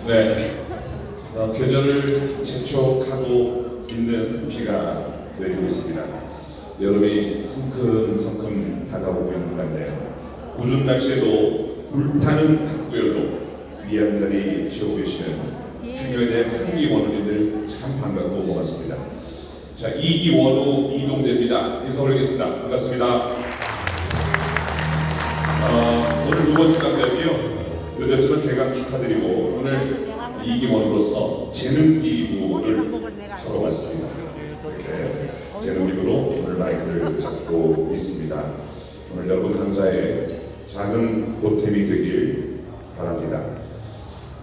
네, 계절을 재촉하고 있는 비가 내리고 있습니다. 여름이 성큼성큼 다가오고 있는 것 같네요. 우는 날씨에도 불타는 학구열로 귀한 자리 지어고 계시는 중교에 대한 상기 원우님들 참 반갑고 고맙습니다. 자, 이기원우 이동재입니다. 인사 올리겠습니다. 반갑습니다. 오늘 두 번째 강좌이고요. 늦었지만 개강 축하드리고 오늘 이기원으로서 재능기부를 하러 왔습니다. 이렇게 재능기부로 오늘 마이크를 잡고 있습니다. 오늘 여러분 강좌에 작은 보탬이 되길 바랍니다.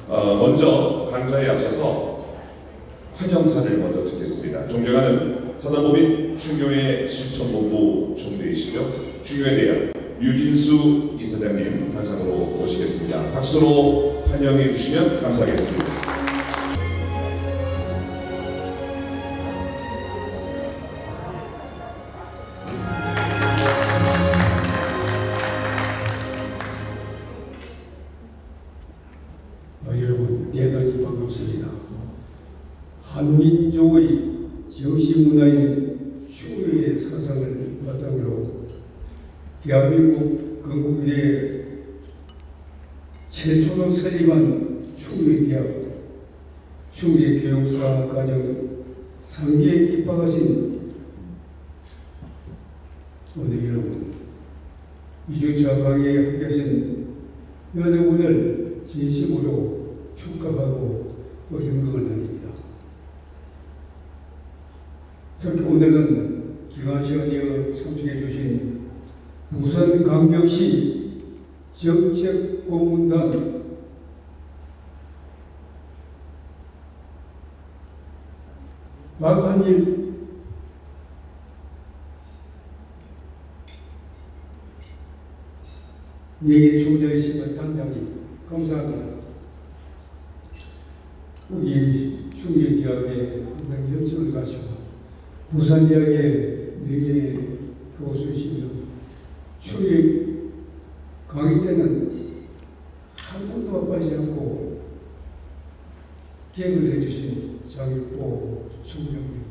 먼저 강좌에 앞서서 환영사를 먼저 듣겠습니다. 존경하는 서남법인 충교회 실천본부 총대이시죠. 충교회 대학 유진수 이사장님 단상으로 모시겠습니다. 박수로 환영해 주시면 감사하겠습니다. 여러분 대단히 반갑습니다. 한민족의 정신문화인 충효의 사상을 바탕으로 대한민국 건국 이래 최초로 설립한 충효대학 충효 교육사 과정 3기에 입학하신 오늘 여러분 2주차 강의에 함께하신 여러분을 진심으로 축하하고 또 영광을 드립니다. 특히 오늘은 기관 시간에 참석해 주신 부산광역시 정책고문단 박한일 명예총장이신 단장님 감사합니다. 우리 충주대학에 항상 연수를 가시고 부산대학의 명예 교수이시며 충주 강의 때는 한 번도 빠지지 않고 기획을 해주신 장익보 총장님,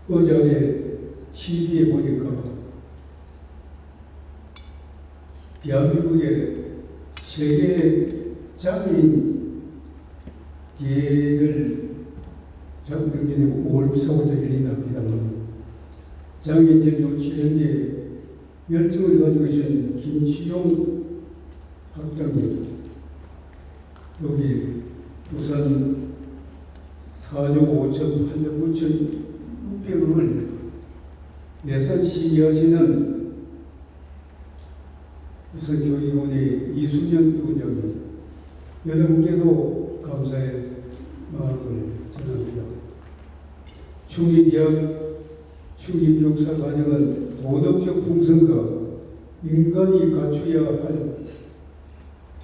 어제 TV에 보니까 대한민국의 세계 장애인 대회를 작년에 5월 4일에 열린답니다만 장애인들 요치연대 열정을 가지고 계신 김치용 학장님, 여기 부산 4조 5천 8억 9천 600억을 예산 시기하시는 부산교육원의 이순연 위원장님, 여러분께도 감사의 마음을 전합니다. 충주대학 충주교육사 과정은 도덕적 풍성과 인간이 갖추어야 할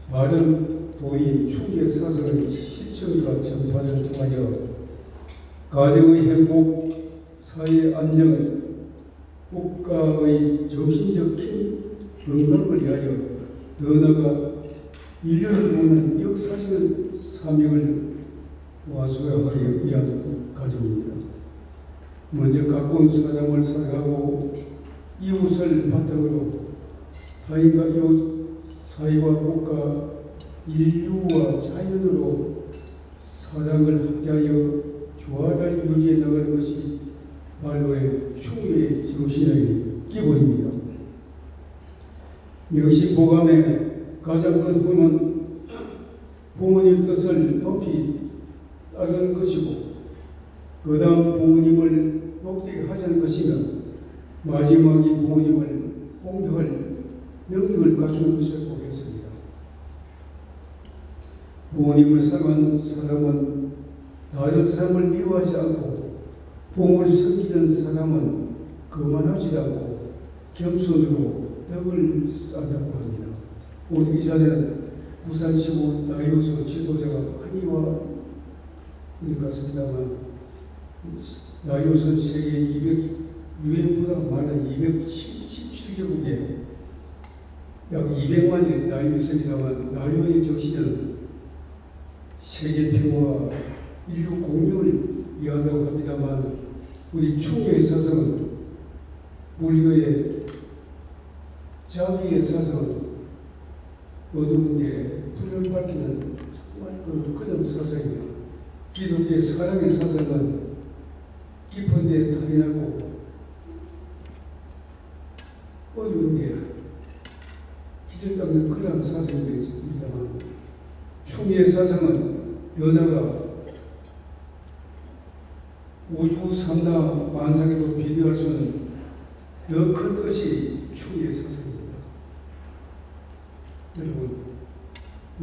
바른 도인 충주의 사상의 실천과 전파를 통하여 가정의 행복, 사회 안정, 국가의 정신적 건강을 위하여 더 나아가 인류를 구하는 역사적 사명을 완수하기 위한 과정입니다. 먼저 가까운 사람을 사랑하고 이웃을 바탕으로 타인과 이웃, 사회와 국가, 인류와 자연으로 사랑을 함께하여 조화를 유지해 나가는 것이 말로의 충효의 정신의 기본입니다. 명심보감의 가장 큰 후는 부모님 뜻을 높이 따르는 것이고 그 다음 부모님을 복되게 하자는 것이면 마지막에 부모님을 공경할 능력을 갖추는 것을 보겠습니다. 부모님을 사랑하는 사람은 다른 사람을 미워하지 않고 부모를 섬기는 사람은 거만하지 않고 겸손으로 덕을 쌓는다고 합니다. 오늘 이 자리는 부산시고 나이오소 지도자가 많이 와 있는 것 같습니다만 나이오소 세계 200 유엔보다 많은 217개 피조국에 약 200만의 나이를 있습니다만 나이의 정신은 세계 평화와 인류 공존을 위한다고 합니다만 우리 충교의 사상은 불교의 자비의 사상은 어두운 데 불을 밝히는 정말 그런 사상이며 기독교의 사랑의 사상은 깊은 데 달이 나고 어두운 데 길을 닦는 그런 사상입니다만 충의의 사상은 변화가 우주 삼다 만상에도 비교할 수 없는 더 큰 것이 충의의 사상입니다. 여러분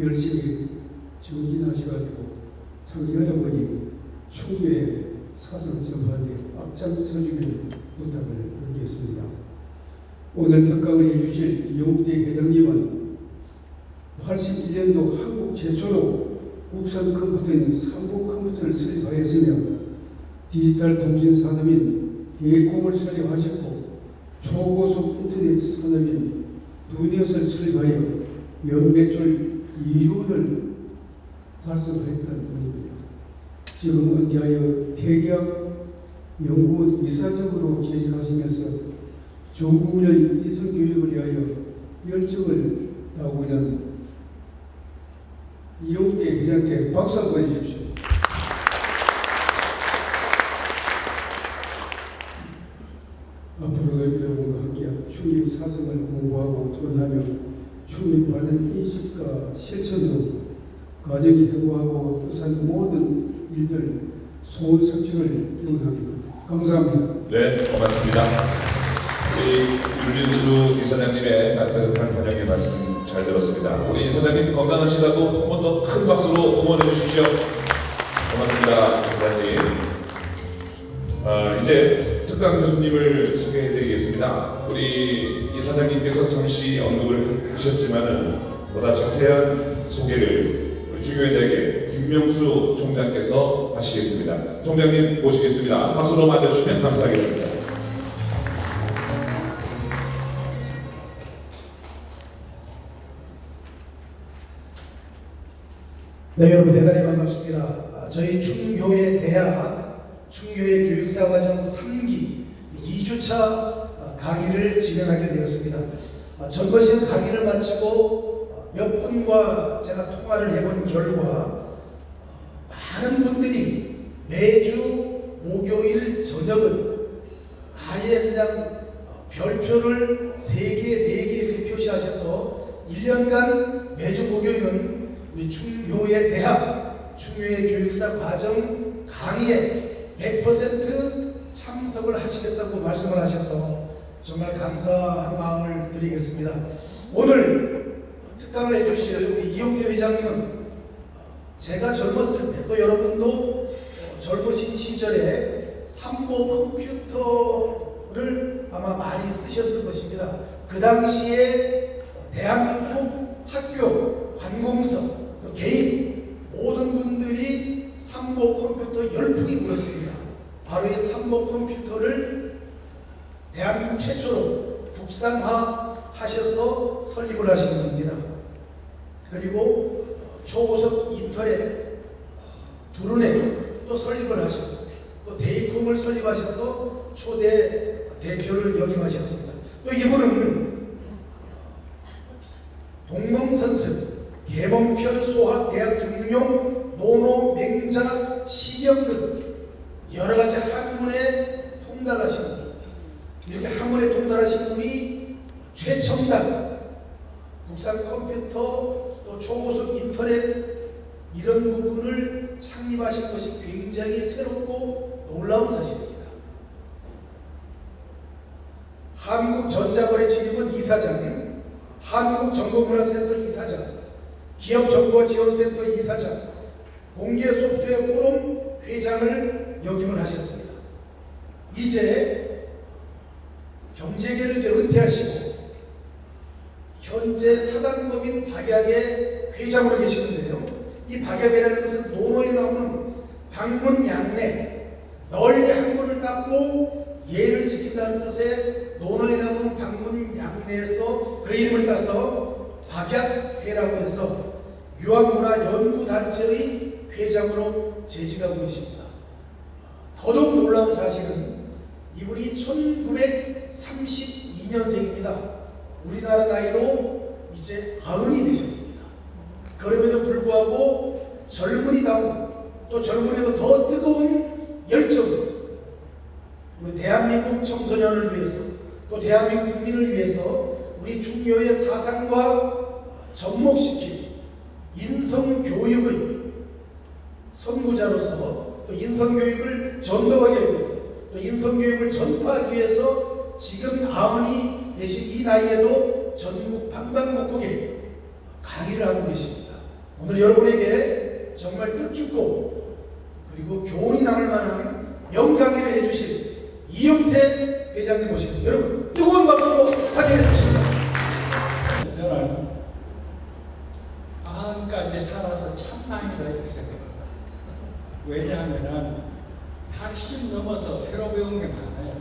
열심히 정진하셔가지고 참 여러분이 충의의 사상 전반에 앞장서주기를 부탁을 드리겠습니다. 오늘 특강을 해주실 이용대 회장님은 81년도 한국 최초로 국산 컴퓨터인 삼보 컴퓨터를 설립하였으며 디지털 통신 산업인 대콤을 설립하셨고 초고속 인터넷 산업인 두넷을 설립하여 연매출 2조를 달성했던 분입니다. 지금 은퇴하여 대기업 연구원 이사장으로 재직하시면서 전국의 이성교육을 위하여 열정을 다하고 있는 이용대 회장께 박수 한번 해주십시오. 앞으로도 여러분과 함께 충의 사상을 공부하고 토론하며 충의 바른 인식과 실천으로 가정이 행복하고 뜻하는 모든 일들 소원 성취를 기원합니다. 감사합니다. 네, 고맙습니다. 우리 윤진수 이사장님의 따뜻한 환영의 말씀 잘 들었습니다. 우리 이사장님 건강하시다고 한 번 더 큰 박수로 응원해 주십시오. 고맙습니다, 이사장님. 이제 특강 교수님을 소개해 드리겠습니다. 우리 이사장님께서 잠시 언급을 하셨지만은 보다 자세한 소개를 중교회대학의 김명수 총장께서 하시겠습니다. 총장님 모시겠습니다. 박수로 맞아주시면 감사하겠습니다. 네, 여러분 대단히 반갑습니다. 저희 충교회 대학 충교회 교육사과정 3기 2주차 강의를 진행하게 되었습니다. 전거시간 강의를 마치고 몇 분과 제가 통화를 해본 결과 많은 분들이 매주 목요일 저녁은 아예 그냥 별표를 3개, 4개 이렇게 표시하셔서 1년간 매주 목요일은 우리 충교회 대학 충교회 교육사 과정 강의에 100% 참석을 하시겠다고 말씀을 하셔서 정말 감사한 마음을 드리겠습니다. 오늘 특강을 해주실 우리 이용태 회장님은 제가 젊었을 때 또 여러분도 젊으신 시절에 삼보 컴퓨터를 아마 많이 쓰셨을 것입니다. 그 당시에 대한민국 학교, 관공서, 개인 모든 분들이 삼보 컴퓨터 열풍이 불었습니다. 바로 이 삼보 컴퓨터를 대한민국 최초로 국산화 하셔서 설립을 하신 분입니다. 그리고 초고속 인터넷, 두루넷 또 설립을 하셨고 또 데이콤을 설립하셔서 초대 대표를 역임하셨습니다. 또 이분은 동명선습, 계몽편, 소학, 대학 중용, 노노, 맹자, 시경 등 여러 가지 학문에 통달하신 분입니다. 이렇게 학문에 통달하신 분이 최첨단 국산 컴퓨터 또 초고속 인터넷 이런 부분을 창립하신 것이 굉장히 새롭고 놀라운 사실입니다. 한국전자거래진흥원 이사장, 한국정보문화센터 이사장, 기업정보지원센터 이사장, 공개소프트웨어 포럼 회장을 역임을 하셨습니다. 이제 경제계를 이제 은퇴하시고 현재 사단법인 박약의 회장으로 계시는데요. 이 박약이라는 것은 논어에 나오는 방문 양내, 널리 항구를 닦고 예를 지킨다는 뜻의 논어에 나오는 방문 국내에서 그 이름을 따서 박약회라고 해서 유학문화연구단체의 회장으로 재직하고 계십니다. 더더욱 놀라운 사실은 이분이 1932년생입니다. 우리나라 나이로 이제 90이 되셨습니다. 그럼에도 불구하고 젊은이다운 또 젊은이도 더 뜨거운 열정으로 우리 대한민국 청소년을 위해서 또 대한민국 국민을 위해서 우리 중요의 사상과 접목시킨 인성교육의 선구자로서 또 인성교육을 전도하기 위해서 또 인성교육을 전파하기 위해서 지금 아버니 대신 이 나이에도 전국 방방곡곡에 강의를 하고 계십니다. 오늘 여러분에게 정말 뜻깊고 그리고 교훈이 남을 만한 명강의를 해주실 이용태 회장님 모시겠습니다. 여러분 뜨거운 박수로 환영해 주십니다. 저는 90까지 살아서 참다행이다 이렇게 생각합니다. 왜냐하면 80 넘어서 새로 배운 게 많아요.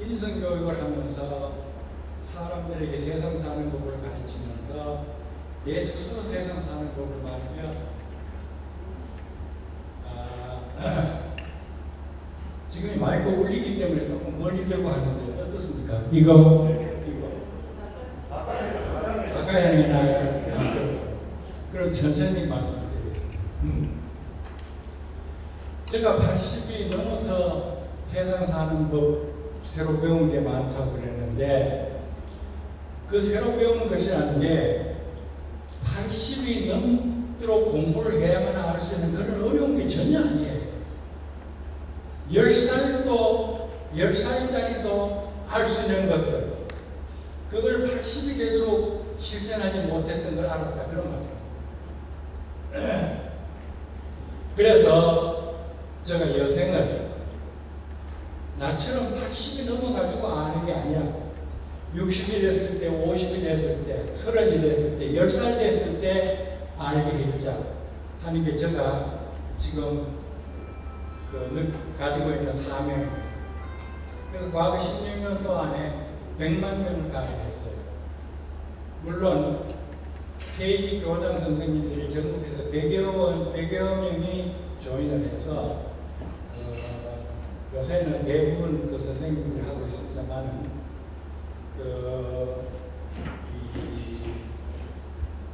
인성교육을 하면서 사람들에게 세상 사는 법을 가르치면서 내 스스로 세상 사는 법을 많이 배웠습니다. 지금 이 마이크 울리기 때문에 조금 멀리 들고 하는데 어떻습니까? 이거 가까이 하는 게 나아요. 그럼 천천히 말씀드리겠습니다. 제가 80이 넘어서 세상 사는 법 새로 배운 게 많다고 그랬는데 그 새로 배운 것이라는 게 80이 넘도록 공부를 해야만 알 수 있는 그런 어려운 게 전혀 아니에요. 10살짜리도 알 수 있는 것들 그걸 80이 되도록 실천하지 못했던 걸 알았다 그런 말씀입니다. 그래서 제가 여생을 나처럼 80이 넘어가지고 아는 게 아니라 60이 됐을 때, 50이 됐을 때, 30이 됐을 때, 10살 됐을 때 알게 해주자 하는 게 제가 지금 가지고 있는 사명입니다. 그래서 과거 16년 동안에 100만 명을 가입했어요. 물론 KG 교장 선생님들이 전국에서 100여 명이 조인을 해서 요새는 대부분 그 선생님들이 하고 있습니다만은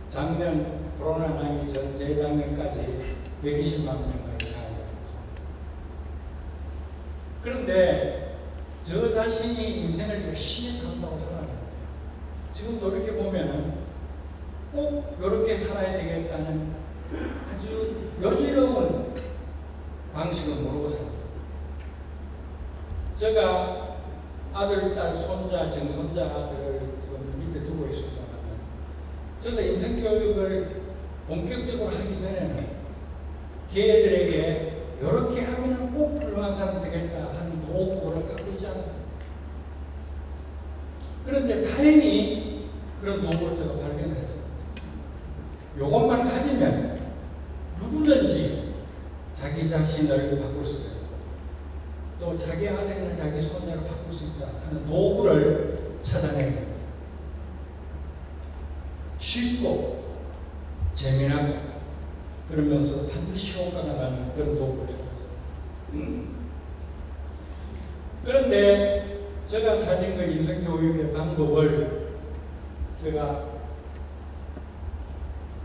작년 코로나 나기 전 재작년까지 120만 명을 가입했습니다. 그런데 저 자신이 인생을 열심히 산다고 생각하는데 지금 돌이켜보면은 꼭 이렇게 살아야 되겠다는 아주 여지러운 방식을 모르고 살아요. 제가 아들, 딸, 손자, 증손자들을 지금 밑에 두고 있습니다만 저도 인생교육을 본격적으로 하기 전에는 걔들에게 이렇게 하면 꼭 훌륭한 사람 되겠다 하는 도구를 갖고 있지 않았습니다. 그런데 다행히 그런 도구를 제가 발견을 했습니다. 이것만 가지면 누구든지 자기 자신을 바꿀 수 있고 또 자기 아들이나 자기 손자를 바꿀 수 있다 하는 도구를 찾아낸 겁니다. 쉽고 재미나고 그러면서 반드시 효과가 나는 그런 도구를 찾았습니다. 그런데 제가 찾은 그 인성교육의 방법을 제가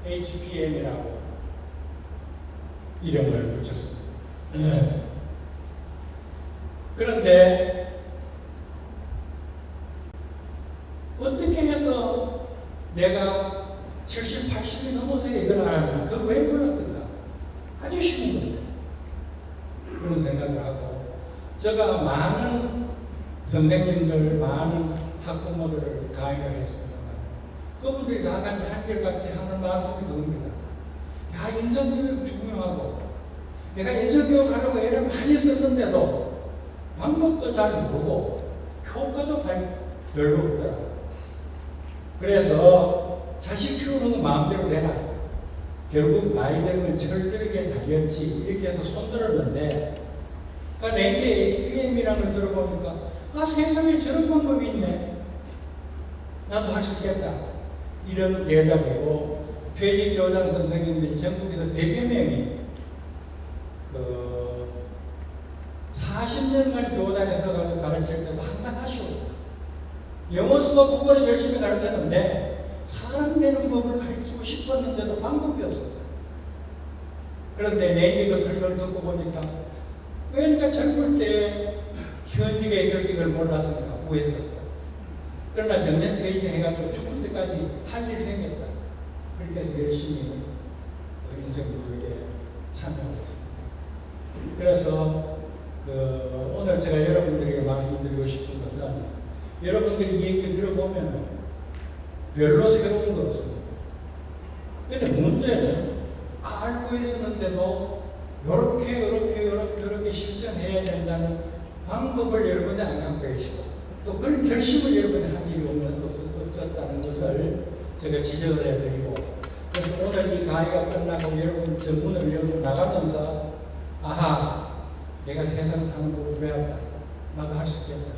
HPM이라고 이름을 붙였습니다. 그런데 어떻게 해서 내가 70, 80이 넘어서야 이걸 알았나? 그걸 왜 몰랐을까? 아주 쉬운 건데 그런 생각을 하고 제가 많은 선생님들, 많은 학부모들을 가입을 했습니다만 그분들이 다 같이 한결같이 하는 말씀이 그겁니다. 야, 인성교육 중요하고 내가 인성교육 하려고 애를 많이 썼는데도 방법도 잘 모르고 효과도 별로 없더라. 그래서 자식 키우는 건 마음대로 되나? 결국 나이 들면 철들게 달렸지 이렇게 해서 손들었는데 그러니까 내게 HPM이라는 걸 들어보니까 아 세상에 저런 방법이 있네. 나도 할 수 있겠다. 이런 대답이고, 퇴직 교장 선생님들이 전국에서 100여 명이 40년간 교단에서 가르칠 때도 항상 하시고, 영어 수학 국어는 열심히 가르쳤는데 사람 되는 법을 가르치고 싶었는데도 방법이 없었다. 그런데 내게 그 설명을 듣고 보니까 그러니까 젊을 때 현직에 있을 걸 몰랐으니까 후회스럽다. 그러나 정년 퇴직해가지고 죽을 때까지 할 일이 생겼다. 그렇게 해서 열심히 인생교육에 참여하겠습니다. 그래서 오늘 제가 여러분들에게 말씀드리고 싶은 것은, 여러분들이 이 얘기를 들어보면 별로 새로운 거 없습니다. 근데 문제는 알고 있었는데도 요렇게 실천해야 된다는 방법을 여러분이 안 갖고 계시고, 또 그런 결심을 여러분이 한 일이 없었다는 것을 제가 지적을 해드리고, 그래서 오늘 이 강의가 끝나고 여러분 저 문을 열고 나가면서 아하, 내가 세상 사는 법을 배웠다. 나도 할 수 있겠다.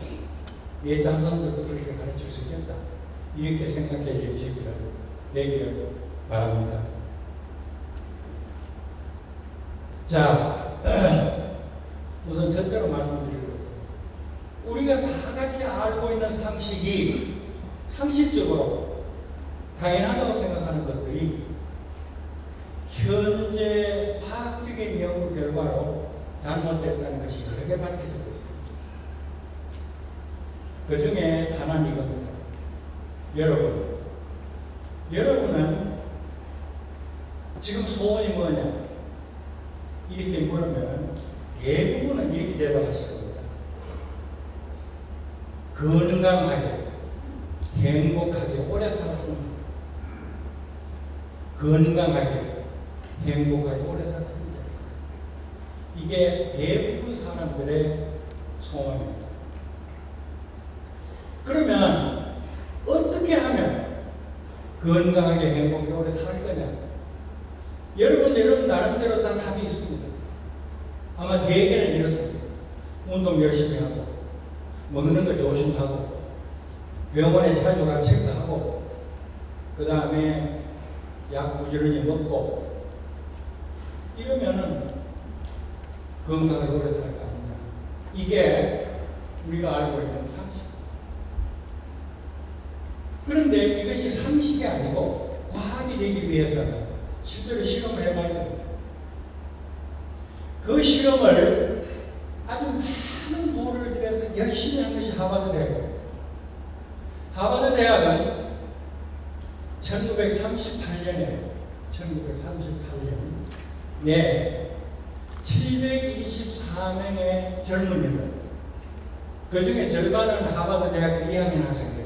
내 자손들도 그렇게 가르칠 수 있겠다. 이렇게 생각해 주시기를 내기를 바랍니다. 자, 우선 첫째로 말씀드릴 것은, 우리가 다 같이 알고 있는 상식이 상식적으로 당연하다고 생각하는 것들이 현재 과학적인 연구 결과로 잘못됐다는 것이 여러 개 밝혀지고 있습니다. 그 중에 하나는 이겁니다. 여러분은 지금 소원이 뭐냐? 이렇게 물으면 대부분은 이렇게 대답하실 겁니다. 건강하게, 행복하게 오래 살았습니다. 건강하게, 행복하게 오래 살았습니다. 이게 대부분 사람들의 소원입니다. 그러면 어떻게 하면 건강하게 행복하게 오래 살 거냐? 여러분 나름대로 다 답이 있습니다. 아마 대개는 이렇습니다. 운동 열심히 하고, 먹는 거 조심하고, 병원에 자주 가서 체크하고, 그 다음에 약 부지런히 먹고, 이러면은 건강하게 오래 살 거 아니냐. 이게 우리가 알고 있는 상식. 그런데 이것이 상식이 아니고 과학이 되기 위해서는 실제로 실험을 해봐야 됩니다. 그 실험을 아주 많은 돈을 들여서 열심히 한 것이 하버드 대학입니다. 하버드 대학은 1938년에 724명의 젊은이들, 그 중에 절반은 하버드 대학 2학년 학생들이고,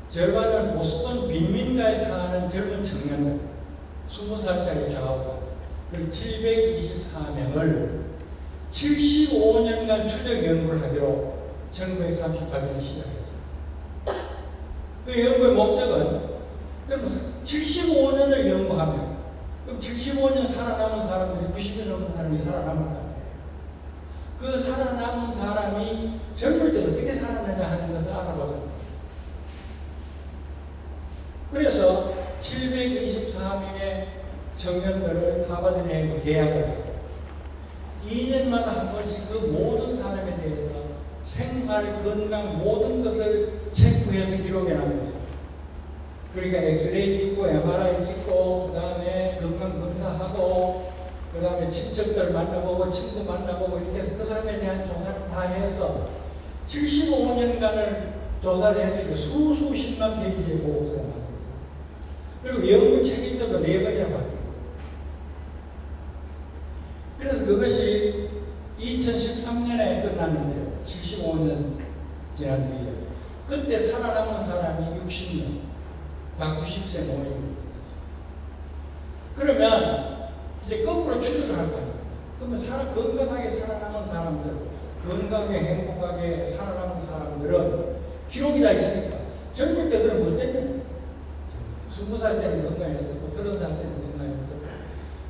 절반은 보스턴 빈민가에 사는 젊은 청년들, 20살짜리 좌우가, 그 724명을 75년간 추적 연구를 하기로 1938년 시작했습니다. 그 연구의 목적은, 그럼 75년을 연구하면, 그럼 75년 살아남은 사람들이 90년 넘은 사람이 살아남을 거 아니에요. 그 살아남은 사람이 젊을 때 어떻게 살았느냐 하는 것을 알아보자. 그래서 724명의 청년들을 하버드에 계약을 하고 2년마다 한 번씩 그 모든 사람에 대해서 생활, 건강 모든 것을 체크해서 기록해 놨습니다. 그러니까 엑스레이 찍고 MRI 찍고 그 다음에 건강검사하고 그 다음에 친척들 만나보고 친구 만나보고 이렇게 해서 그 사람에 대한 조사를 다 해서 75년간을 조사를 해서 수십만 페이지의 보고서가 나옵니다. 그리고 연구 책임자도 4번이나 바뀌고, 그래서 그것이 2013년에 끝났는데요. 75년 지난 뒤에 그때 살아남은 사람이 60명, 다 90세 모임입니다. 그러면 이제 거꾸로 추적을 할 거예요. 그러면 건강하게 살아남은 사람들, 건강하게 행복하게 살아남은 사람들은 기록이 다 있으니까 젊을 때 그럼 뭐 때문에 20살 때는 건강했고 30살 때는 건강했고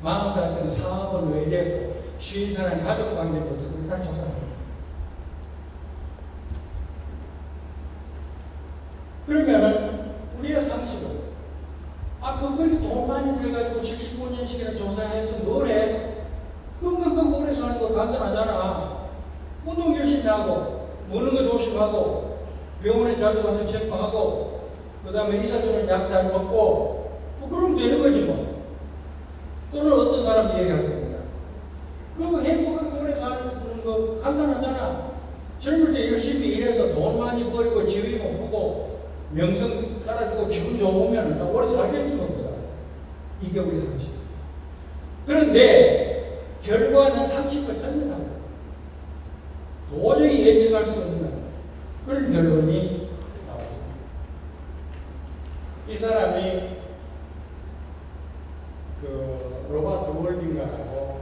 40살 때는 사업을 왜 됐고 50살은 가족관계부터 다 조사합니다. 그러면은 교회의 상식은 그렇게 돈 많이 들여가지고 75년씩이나 조사해서 뭐래? 끙끙끙 오래 사는 거 간단하잖아. 운동 열심히 하고, 먹는 거 조심하고, 병원에 자주 가서 체크하고, 그 다음에 의사 주는 약 잘 먹고, 그러면 되는 거지 뭐. 또는 어떤 사람이 얘기할 겁니다. 그 행복하게 오래 사는 거 간단하잖아. 젊을 때 열심히 일해서 돈 많이 벌이고 지위 높고 명성 따라주고 기분 좋으면 오래 살겠지 뭐. 이게 우리 상식. 그런데 결과는 상식과 전혀 다릅니다. 도저히 예측할 수 없는 그런 결론이 나왔습니다. 이 사람이 로버트 월딩가라고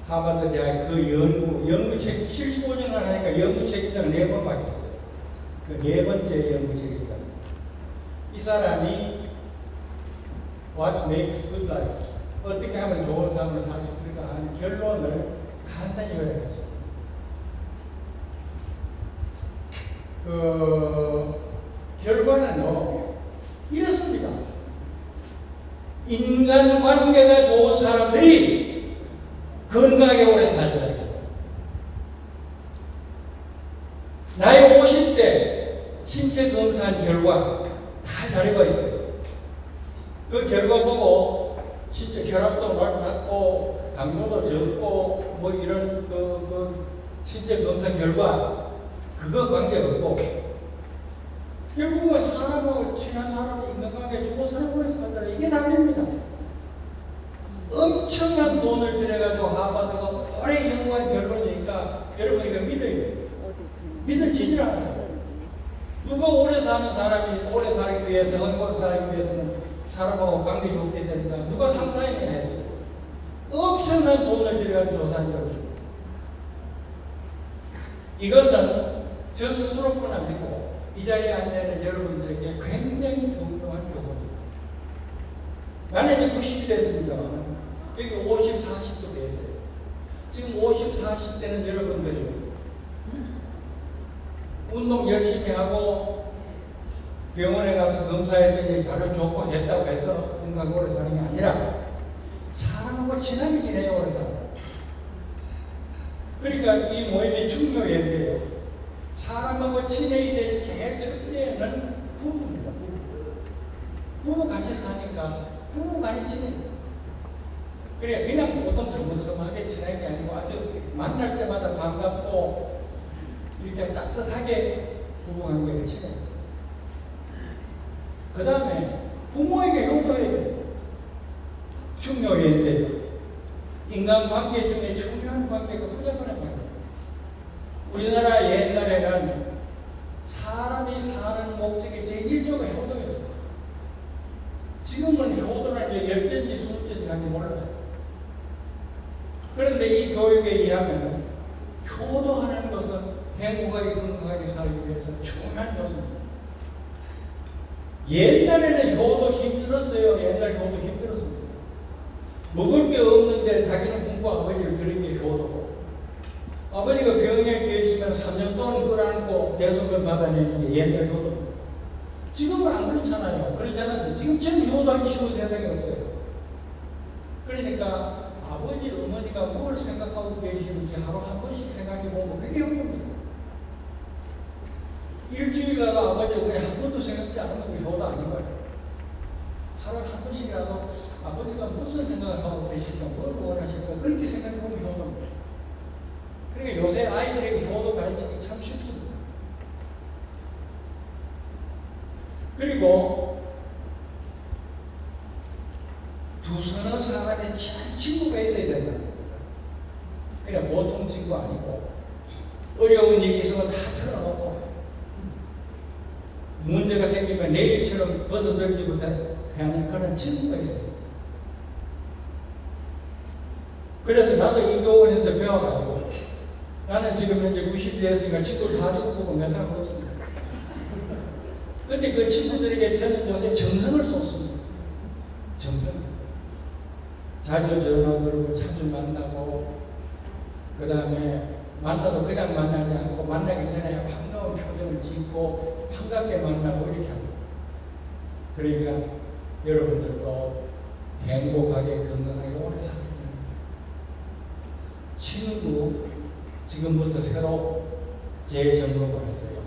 하버드 대학 연구 책 75년을 하니까 연구 책임자가 4번 바뀌었어요. 그 4번째 연구 책임자. 이 사람이 What makes good life? 어떻게 하면 좋은 삶을 살 수 있을까 하는 결론을 간단히 요약했어요. 결과는요, 이렇습니다. 인간관계가 좋은 사람들이 건강하게 오래 살아야 돼요. 나이 50대 신체 검사한 결과 다 자료가 있어요. 그 결과 보고 진짜 혈압도 낮고 당뇨도 적고 뭐 이런 그 신체 검사 결과 그거 관계없고 결국은 사람하고 친한 사람하고 인간관계 좋은 사람 오래 살더라. 이게 답입니다. 엄청난 돈을 들여가지고 하버드가 오래 연구한 결론이니까 여러분 이거 믿어야 돼요. 믿어지질 않아요. 누가 오래 사는 사람이 오래 살기 위해서 행복하게 살기 위해서는 사람하고 관계 좋게 된다. 누가 상상이나 했어요. 엄청난 돈을 들여가지고 조사한 결과. 이것은 저 스스로뿐 아니고 이 자리에 앉아있는 여러분들에게 굉장히 중요한 교훈입니다. 나는 이제 90이 됐습니다만 여기 50, 40도 되세요. 지금 50, 40대는 여러분들이 운동 열심히 하고 병원에 가서 검사했더니 자료 좋고 했다고 해서 건강 오래 사는 게 아니라 사람하고 친하게 지내야 오래 살아요. 그러니까 이 모임이 중요한데요. 사람하고 친해야 될 제일 첫째는 부부입니다. 부부 같이 사니까 부부 간이 친해요. 그래 그냥 보통 서먹서먹하게 친한 게 아니고 아주 만날 때마다 반갑고 이렇게 따뜻하게 부부 관계가 친해요. 그 다음에 부모에게 효도해야 돼요. 중요한데 인간관계 중에 중요한 관계가 부자간의 관계. 우리나라 옛날에는 사람이 사는 목적이 제1조가 효도였어요. 지금은 효도라는 게 열전지 수전지 하는지 몰라요. 그런데 이 교육에 의하면 효도하는 것은 행복하게 건강하게 살기 위해서 중요한 요소입니다. 옛날에는 효도 힘들었어요. 옛날 효도 힘들었습니다. 먹을 게 없는데 자기는 공부 아버지를 들은 게 효도고 아버지가 병에 계시면 3년 동안 끌어안고 대소변 받아내는 게 옛날 효도입니다. 지금은 안 그렇잖아요. 그러지 않았는데 지금 전 효도하기 쉬운 세상이 없어요. 그러니까 아버지, 어머니가 뭘 생각하고 계시는지 하루 한 번씩 생각해 보면 그게 효도입니다. 일주일 가도 아버지, 어머니 한 번도 생각지 않는 게 효도 아니고요. 하루 한 번씩이라도 아버지가 무슨 생각을 하고 계실까, 뭘 원하실까, 그렇게 생각해 보면 효도입니다. 그러니까 요새 아이들에게 효도 가르치기 참 쉽습니다. 그리고 두서너 사람의 친한 친구가 있어야 된다. 그냥 보통 친구 아니고 어려운 일이 있으면 다 털어놓고 문제가 생기면 내일처럼 벗어던지고 하는 그런 친구가 있어요. 그래서 나도 이 교원에서 배워가지고 나는 지금 현재 90대 됐으니까 친구를 다 죽고 몇 사람 없습니다. 근데 그 친구들에게 저는 요새 정성을 쏟습니다. 정성. 자주 전화 걸고 자주 만나고 그 다음에 만나도 그냥 만나지 않고 만나기 전에 반가운 표정을 짓고 반갑게 만나고 이렇게 합니다. 그러니까 여러분들도 행복하게 건강하게 오래 살면 친구 지금부터 새로 재점검을 하세요.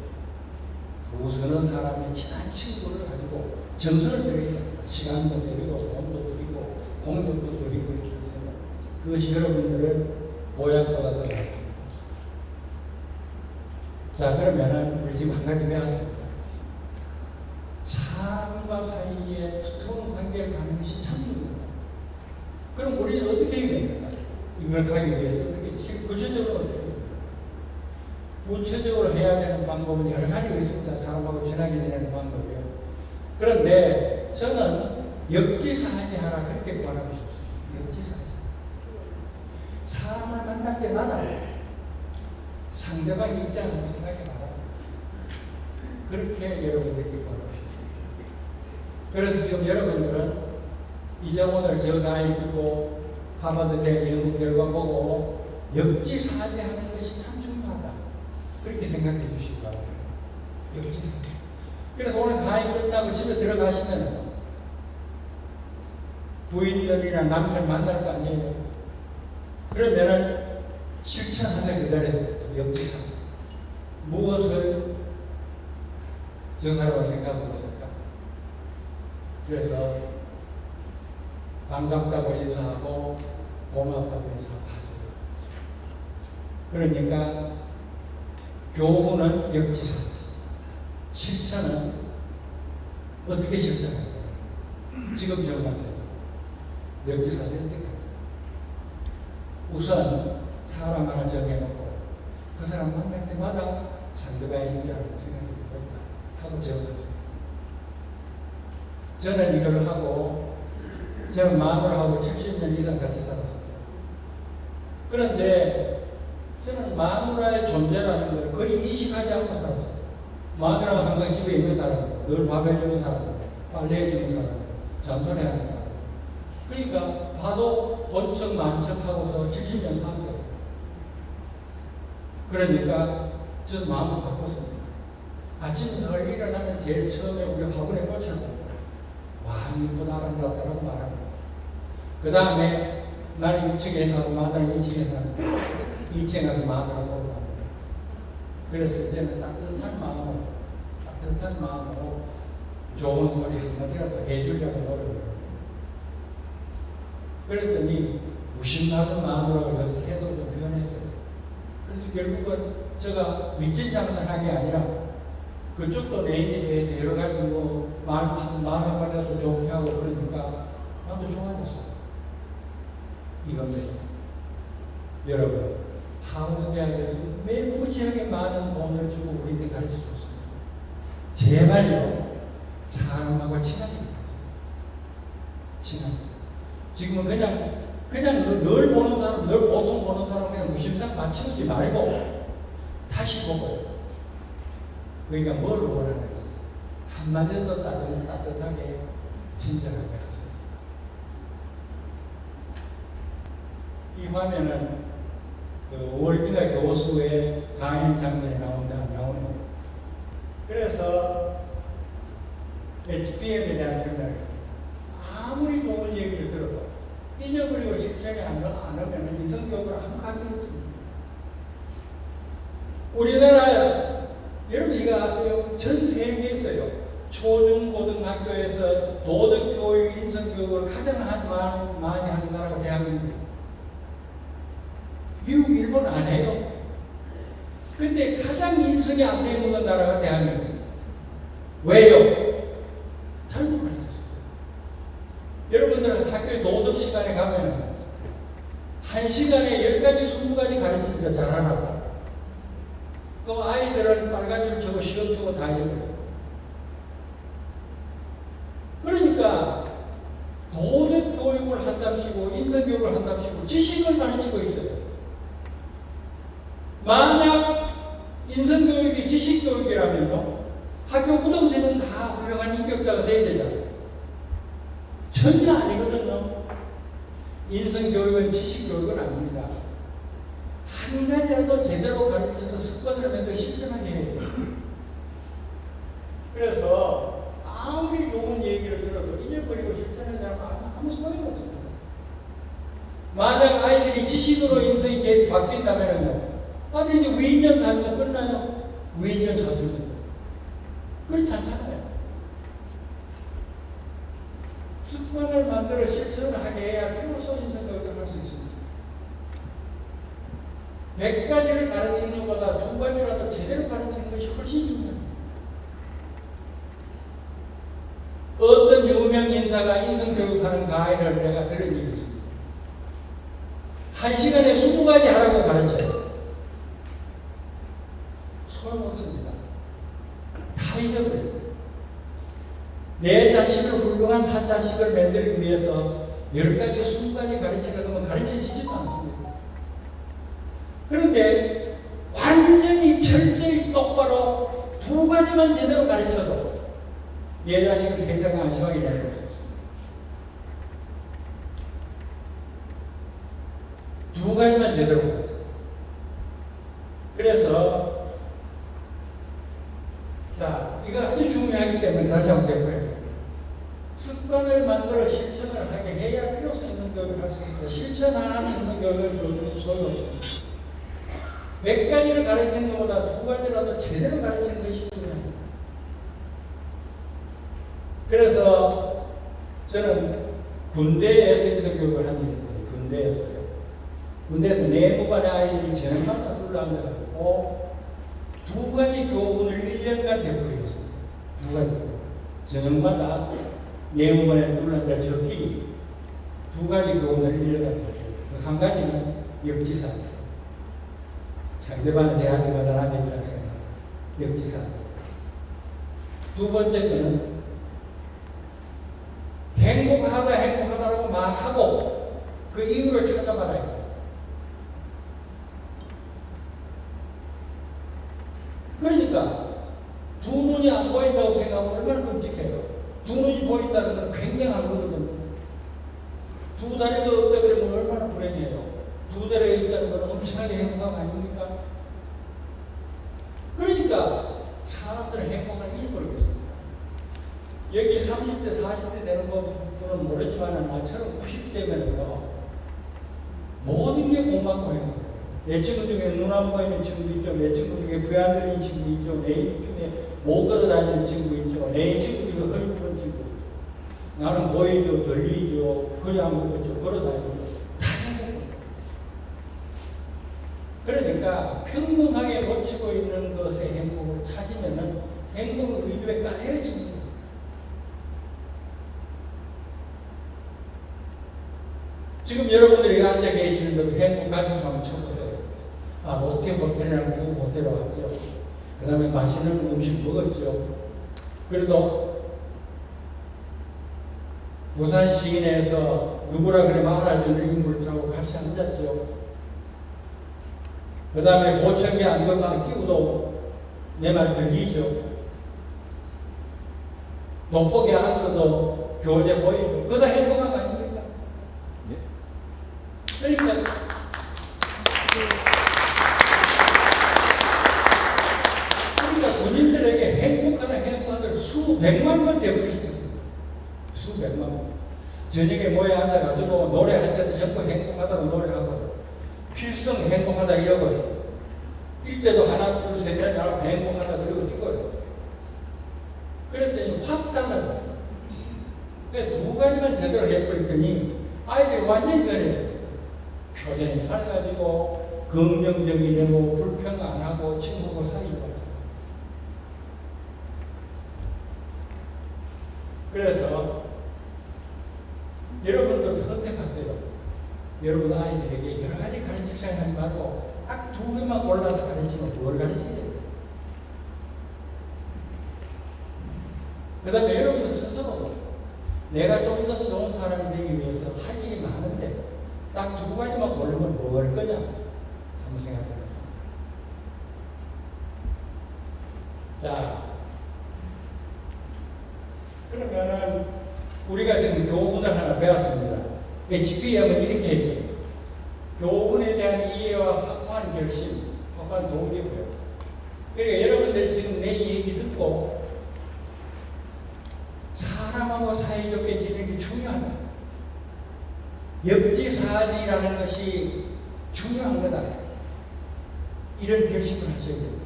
두서는 사람이 친한 친구를 가지고 정성을 들이고 시간도 들이고 돈도 들이고 공력도 들이고 이렇게 하세요. 그것이 여러분들을 보약보다 더 낫습니다. 자, 그러면은 우리 지금 한 가지 배웠습니다. 사람과 사이에 두터운 관계를 갖는 것이 참 중요합니다. 그럼 우리는 어떻게 해야 됩니까? 이걸 하기 위해서 어떻게 구체적으로 어떻게 됩니까? 구체적으로 해야 되는 방법은 여러 가지가 있습니다. 사람하고 친하게 지내는 방법이요. 그런데 저는 역지사지하라 그렇게 권하고 싶습니다. 역지사지. 사람을 만날 때마다 상대방의 입장을 한번 생각해 봐라. 그렇게 여러분들께 권하고 싶습니다. 그래서 지금 여러분들은 이제 오늘 저 강의 듣고 하버드대 연구 결과 보고 역지사지하는 것이 참 중요하다. 그렇게 생각해 주시기 바랍니다. 역지사지. 그래서 오늘 강의 끝나고 집에 들어가시면 부인들이나 남편 만날 거 아니에요. 그러면은 실천하세요. 그 자리에서 역지사지. 무엇을 저 사람은 생각하고 있을까? 그래서 반갑다고 인사하고 고맙다고 인사하세요. 그러니까 교훈은 역지사지, 실천은 어떻게 실천할 거예요? 지금 정하세요. 역지사지 어떻게 할까요? 우선 사람 하나 정해놓고 그 사람 만날 때마다 상대방의 인자라고 생각해보고 있다 하고 적어주세요. 저는 이걸 하고 저는 마누라하고 70년 이상 같이 살았습니다. 그런데 저는 마누라의 존재라는 걸 거의 인식하지 않고 살았어요. 마누라가 항상 집에 있는 사람, 늘 밥 해주는 사람, 빨래 해주는 사람, 잔소리하는 사람. 그러니까 봐도 본척 만척하고서 70년 산 거예요. 그러니까 저는 마음을 바꿨습니다. 아침에 늘 일어나면 제일 처음에 우리 화분에 꽃을 보고 와 이쁘다 아름답다라고 말합니다. 그 다음에 나는 1층에 가고 마누라는 2층에 가는데 2층에 가서 마누라 보고 갑니다. 그래서 이제는 따뜻한 마음으로 좋은 소리 한마디라도 해주려고 노력을 그랬더니 무심나는 마누라고 해도 좀 변했어요. 그래서 결국은 제가 밑진 장사를 한 게 아니라 그쪽도 내인에 대해서 여러 가지 말 한마디라도 좋게 하고 그러니까 나도 좋아졌어요. 이겁니다. 여러분, 하버드 대학에서 매우 무지하게 많은 돈을 주고 우리한테 가르쳐 줬습니다. 제발요, 사람하고 친하게 하세요. 친하게. 지금은 그냥 늘 보는 사람, 늘 보통 보는 사람 그냥 무심상 맞추지 말고 다시 보고 그러니까 뭘 원하는지 한마디도 따뜻하게 친절하게 하세요. 이 화면은 그 월드가 교수의 강연 장면이 나오는데 안 나오네요. 그래서 HPM에 대한 생각이 있습니다. 아무리 좋은 얘기를 들어도 잊어버리고 실천이 안 하면 인성교육을 아무 가치 없습니다. 우리나라 여러분 이거 아세요? 전 세계에서요 초중고등학교에서 도덕교육, 인성교육을 가장 많이 하는 나라가 대한민국입니다. 미국, 일본 안 해요. 근데 가장 인성이 안 되는 나라가 대한민국입니다. 왜요? 잘못 가르쳤어요. 여러분들 학교에 도덕 시간에 가면 1시간에 10가지, 20가지 가르치니까 잘하라고. 그 아이들은 빨간 줄 쳐고 시험 치고 다 해요. 그러니까 도덕 교육을 한답시고 인성 교육을 한답시고 지식을 가르치고 있어요. 만약 인성 교육이 지식 교육이라면요, 학교 우등생은 다 훌륭한 인격자가 돼야 되잖아요. 전혀 아니거든요. 인성 교육은 지식 교육은 아닙니다. 한 가지라도 제대로 가르쳐서 습관을 만들어 실천하게 해야 돼요. 그래서 아무리 좋은 얘기 얘기를 들어도 잊어버리고 실천하지 않으면 아무 소용이 없습니다. 만약 아이들이 지식으로 인생이 바뀐다면요, 아들이 이제 위인전 사주면 끝나요? 위인전 사주면 그렇지 않잖아요. 습관을 만들어 실천을 하게 해야 비로소 인생교육을 할 수 있습니다. 100가지를 가르치는 것보다 2가지라도 제대로 가르치는 것이 훨씬 중요합니다. 어떤 유명 인사가 인성교육하는 강의를 내가 들은 적이 있습니다. 1시간에 20가지 하라고 가르쳐요. 소용없습니다. 다 잊어버려요. 내 자식을 훌륭한 사자식을 만들기 위해서 10가지, 20가지 가르치려고 하면 가르쳐지지도 않습니다. 그런데 완전히 철저히 똑바로 2가지만 제대로 가르쳐도 내 자식을 세상에 안심하게 될 수 없습니다. 2가지만 제대로 가르쳐. 그래서 자, 이거 아주 중요하기 때문에 다시 한번 되풀이하겠습니다. 습관을 만들어 실천을 하게 해야 비로소 있는 교육을 할 수 있습니다. 실천 안 하는 있는 교육을 소용없습니다. 100가지를 가르치는 것보다 2가지라도 제대로 가르치는 것이 중요합니다. 그래서 저는 군대에서 인성교육을 한 일이 있는데, 군대에서 내무반의 아이들이 전마다 둘러앉아가지고 2가지 교훈을 1년간 되풀이했습니다. 2가지 전마다 내무반에 둘러앉아 적기 2가지 교훈을 1년간 되풀이했습니다. 한 가지는 역지사. 상대방의 대하기 받아 앉아있다고 생각합니다. 역지사. 2번째는 행복하다라고 말하고 그 이유를 찾아봐라. 그러니까 2눈이 안 보인다고 생각하면 얼마나 끔찍해요. 2눈이 보인다는 건 굉장한 거거든요. 2다리가 없다 그러면 얼마나 불행해요. 2다리가 있다는 건 엄청나게 행복한 거 아닙니까? 그러니까 사람들은 행복을 잃어버리겠습니다. 여기 30대, 40대 되는 분은 모르지만 나처럼 90대면요 모든 게 고맙고 행복해요. 내 친구 중에 눈 안 보이는 친구 있죠. 내 친구 중에 귀 안 들리는 친구 있죠. 내 중에 못 걸어 다니는 친구 있죠. 내 친구 중에 허리 부른 친구 있죠. 나는 보이죠, 들리죠, 허리 안 굽죠, 걸어 다니죠. 다 행복해요. 그러니까 평범하게 놓치고 있는 것의 행복을 찾으면은 행복의 의도에 깔려 있습니다. 지금 여러분들이 앉아 계시는데도 행복 가슴 한번 쳐보세요. 아, 롯데 호텔이라는 그 호텔에 왔죠. 그 다음에 맛있는 음식 먹었죠. 그래도 부산 시내에서 누구라 그래 말아주는 인물들하고 같이 앉았죠. 그 다음에 보청기 안경을 끼고도 내 말 들리죠. 돋보기 앉아서도 교재 보이죠. 그거 다 행복한 거 아닙니까? 그러니까 군인들에게 행복하다 수백만 번 대부시켰습니다. 수백만 번. 저녁에 모여 앉아가지고 노래할 때도 전부 행복하다고 노래하고 필성 행복하다 이러고 뛸 때도 하나 둘 셋 넷 나라고 행복하다 그러고 뛰고요. 그랬더니 확 달라졌어요. 그러니까 2가지만 제대로 해버렸더니 아이들이 완전히 변해요. 표정이 밝아지고 긍정적이 되고 불평 안 하고 친구고 사귀고. 그래서 여러분들 선택하세요. 여러분 아이들에게 여러 가지 가르칠 생각하지 말고 딱 2개만 골라서 가르치면 뭘 가르쳐야 돼요? 그 다음에 여러분들 스스로 내가 좀 더 좋은 사람이 되기 위해서 할 일이 많은데 딱 2가지만 고르면 뭐 할 거냐? 한번 생각해 보세요. 자, 그러면은 우리가 지금 교훈을 하나 배웠습니다. HPM은 이렇게 해요. 교훈에 대한 이해와 확고한 결심, 확고한 동기고요. 그러니까 여러분들이 지금 내 얘기 듣고 사람하고 사회 역지사지라는 것이 중요한 거다. 이런 결심을 하셔야 됩니다.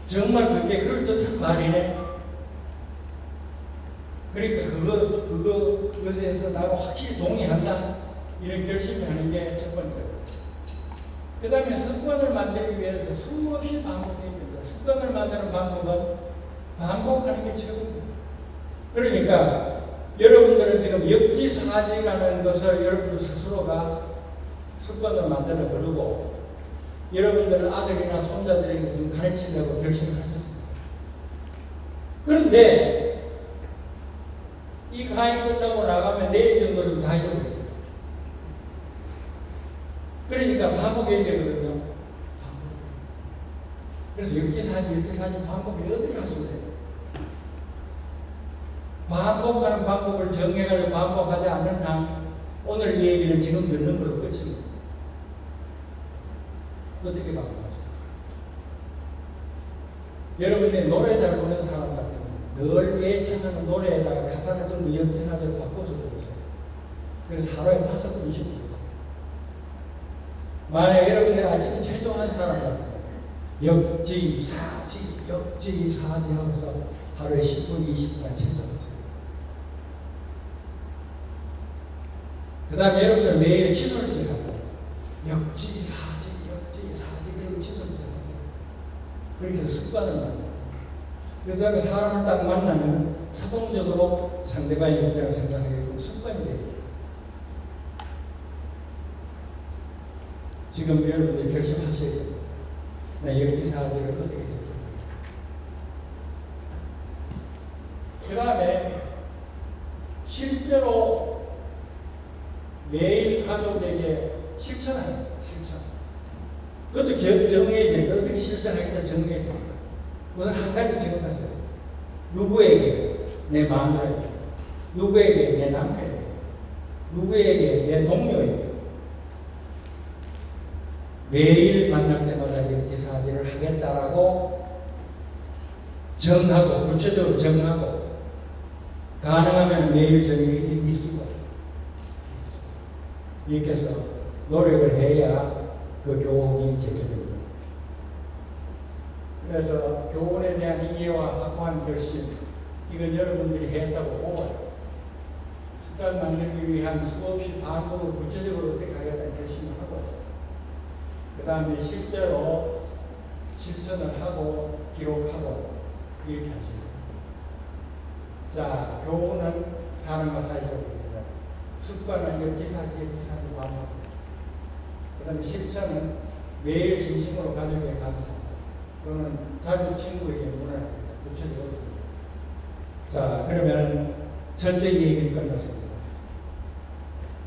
정말 그게 그럴듯한 말이네. 그러니까 그것에서 나하고 확실히 동의한다. 이런 결심을 하는 게 첫 번째로. 그 다음에 습관을 만들기 위해서 숨없이 반복해야 됩니다. 습관을 만드는 방법은 반복하는 게 최고입니다. 그러니까 여러분들은 지금 역지사지라는 것을 여러분들 스스로가 습관으로 만들어 버리고 여러분들 아들이나 손자들에게 좀 가르치려고 결심을 하셨습니다. 그런데 이 강의 끝나고 나가면 내일 정도는 다 잊어버립니다. 그러니까 반복해야 되거든요. 그래서 역지사지 반복을 어떻게 하시면 돼요? 반복하는 방법을 정해가지고 반복하지 않는 한 오늘 이 얘기는 지금 듣는 걸로 끝입니다. 어떻게 반복하십니까? 여러분이 노래 잘 부르는 사람 같으면 늘 예측하는 노래에다가 가사를 좀 역지사지로 바꿔서 부르세요. 그래서 하루에 5번씩 부르세요. 만약 여러분들이 아침에 최종한 사람 같으면 역지사지 하면서 하루에 10분, 20분간 최종하세요. 그 다음에 여러분들 매일 칫솔질하고 역지사지 그리고 칫솔질하세요. 그렇게 해서 습관을 만들어요. 그 다음에 사람을 딱 만나면 자동적으로 상대방의 입장을 생각하게끔 습관이 됩니다. 지금 여러분들 결심하셔야 됩니다. 나 역지사지를 어떻게 될까? 그 다음에 실제로 매일 가족에게 실천하는 실천. 그것도 정해야 됩니다. 어떻게 실천하겠다 정해야 됩니다. 우선 한 가지 정하세요. 누구에게? 내 마누라에게. 누구에게? 내 남편에게. 누구에게? 내 동료에게. 매일 만날 때마다 역지사지를 하겠다라고 정하고 구체적으로 정하고 가능하면 매일 저녁에 일기수고 이렇게 해서 노력을 해야 그 교훈이 제껴집니다. 그래서 교훈에 대한 이해와 확고한 결심 이건 여러분들이 했다고 보아요. 습관 만들기 위한 수없이 반복을 구체적으로 어떻게 하겠다는 결심을 하고 그 다음에 실제로 실천을 하고 기록하고 이렇게 하십니다. 자, 교훈은 사람과 사이적입니다. 습관은 역지사지 반복. 그 다음에 실천은 매일 진심으로 가족에게 감사합니다. 또는 가족 친구에게 문화합니다. 구체적으로. 자, 그러면 첫째 얘기를 끝났습니다.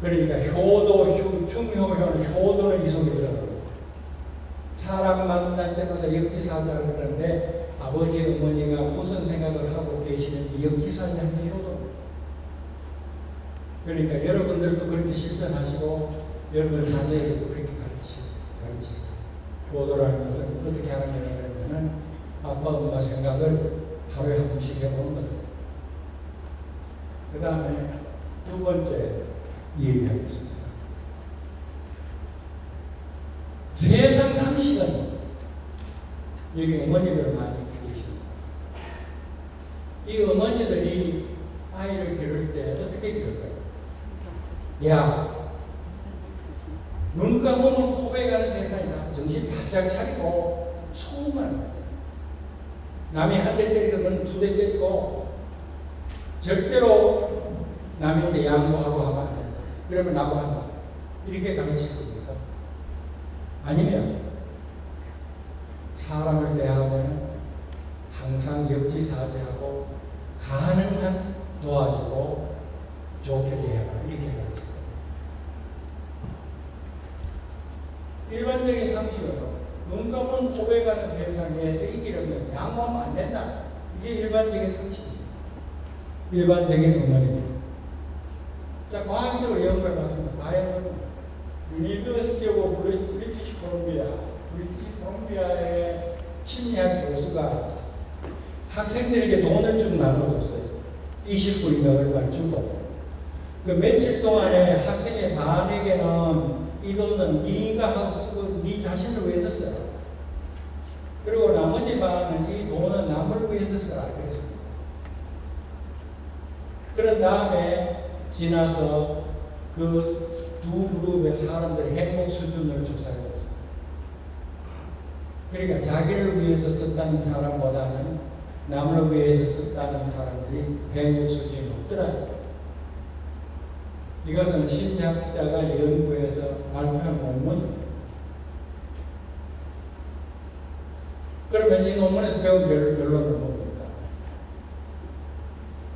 그러니까 효도, 중효는 효도는 이 속에 들어가고 사람 만날 때마다 역지사지를 그러는데 아버지, 어머니가 무슨 생각을 하고 계시는지 역지사지하는 게 효도입니다. 그러니까 여러분들도 그렇게 실천하시고 여러분 자녀에게도 그렇게 가르치세요. 효도라는 것은 어떻게 하느냐 그러면은 아빠, 엄마 생각을 하루에 한 번씩 해보는 거죠. 그 다음에 두 번째 얘기하겠습니다. 세상 상식은 여기 어머니들 많이 계십니다. 이 어머니들이 아이를 기를 때 어떻게 기를까요? 야, 눈 감으면 코베가는 세상이다. 정신 바짝 차리고 소음을 합니다. 남이 한 대 때리고 너는 2대 때리고 절대로 남인데 양보하고 하면 안 된다. 그러면 나고 한다. 이렇게 가르칠 겁니까? 아니면 사람을 대하면 항상 역지사지하고 가능한 도와주고 좋게 대하라. 이렇게 가르칠 겁니다. 일반적인 상식으로 눈 감은 고백하는 세상에서 이기려면 양보하면 안 된다. 이게 일반적인 상식입니다. 일반적인 어머니입니다. 자, 과학적으로 연구해 봤습니다. 과연 유니버시티 오브 브리티시 콜ум비아의 심리학 교수가 학생들에게 돈을 좀 나눠줬어요. 20불인가 얼마를 주고 그 며칠 동안에 학생의 반에게는 이 돈은 네가 하고 쓰고 네 자신을 위해서 써라. 그리고 나머지 반은 이 돈은 남을 위해서 써라 그랬습니다. 그런 다음에 지나서 그 두 그룹의 사람들의 행복 수준을 조사해봤습니다. 그러니까 자기를 위해서 썼다는 사람보다는 남을 위해서 썼다는 사람들이 행복 수준이 높더라고요. 이것은 심리학자가 연구해서 발표한 논문입니다. 그러면 이 논문에서 배운 결론은 뭡니까?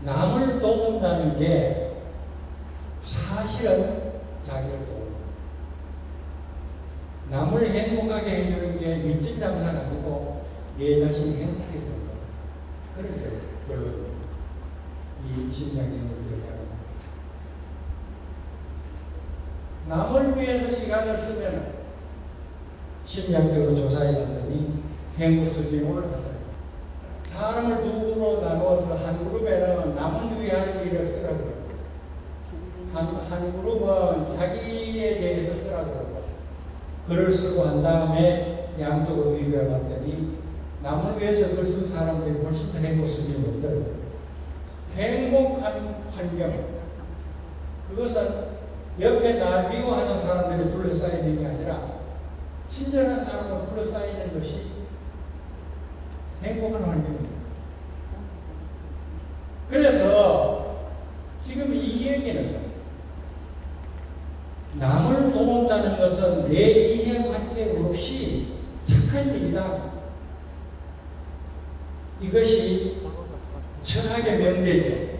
남을 도운다는 게 사실은 자기를 도운다. 남을 행복하게 해주는 게 미친 장사가 아니고 내 자신이 행복해지는 거다. 그런 결론입니다. 이 심리학 연구를 하는 남을 위해서 시간을 쓰면 심리학적으로 조사해봤더니 행복 수준이 올라가다. 사람을 두 그룹으로 나누어서 한 그룹에는 남을 위한 일을 쓰라고 한 그룹은 자기에 대해서 쓰라고 그러고 글을 쓰고 한 다음에 양쪽을 비교해 봤더니 남을 위해서 글 쓴 사람들이 훨씬 더 행복 수준이 높더라고요. 행복한 환경 그것은 옆에 날 미워하는 사람들이 둘러싸이는 게 아니라 친절한 사람과 둘러싸이는 것이 행복한 환경입니다. 그래서 지금 이 얘기는 남을 도운다는 것은 내 이해관계 없이 착한 일이다. 이것이 철학의 명제죠.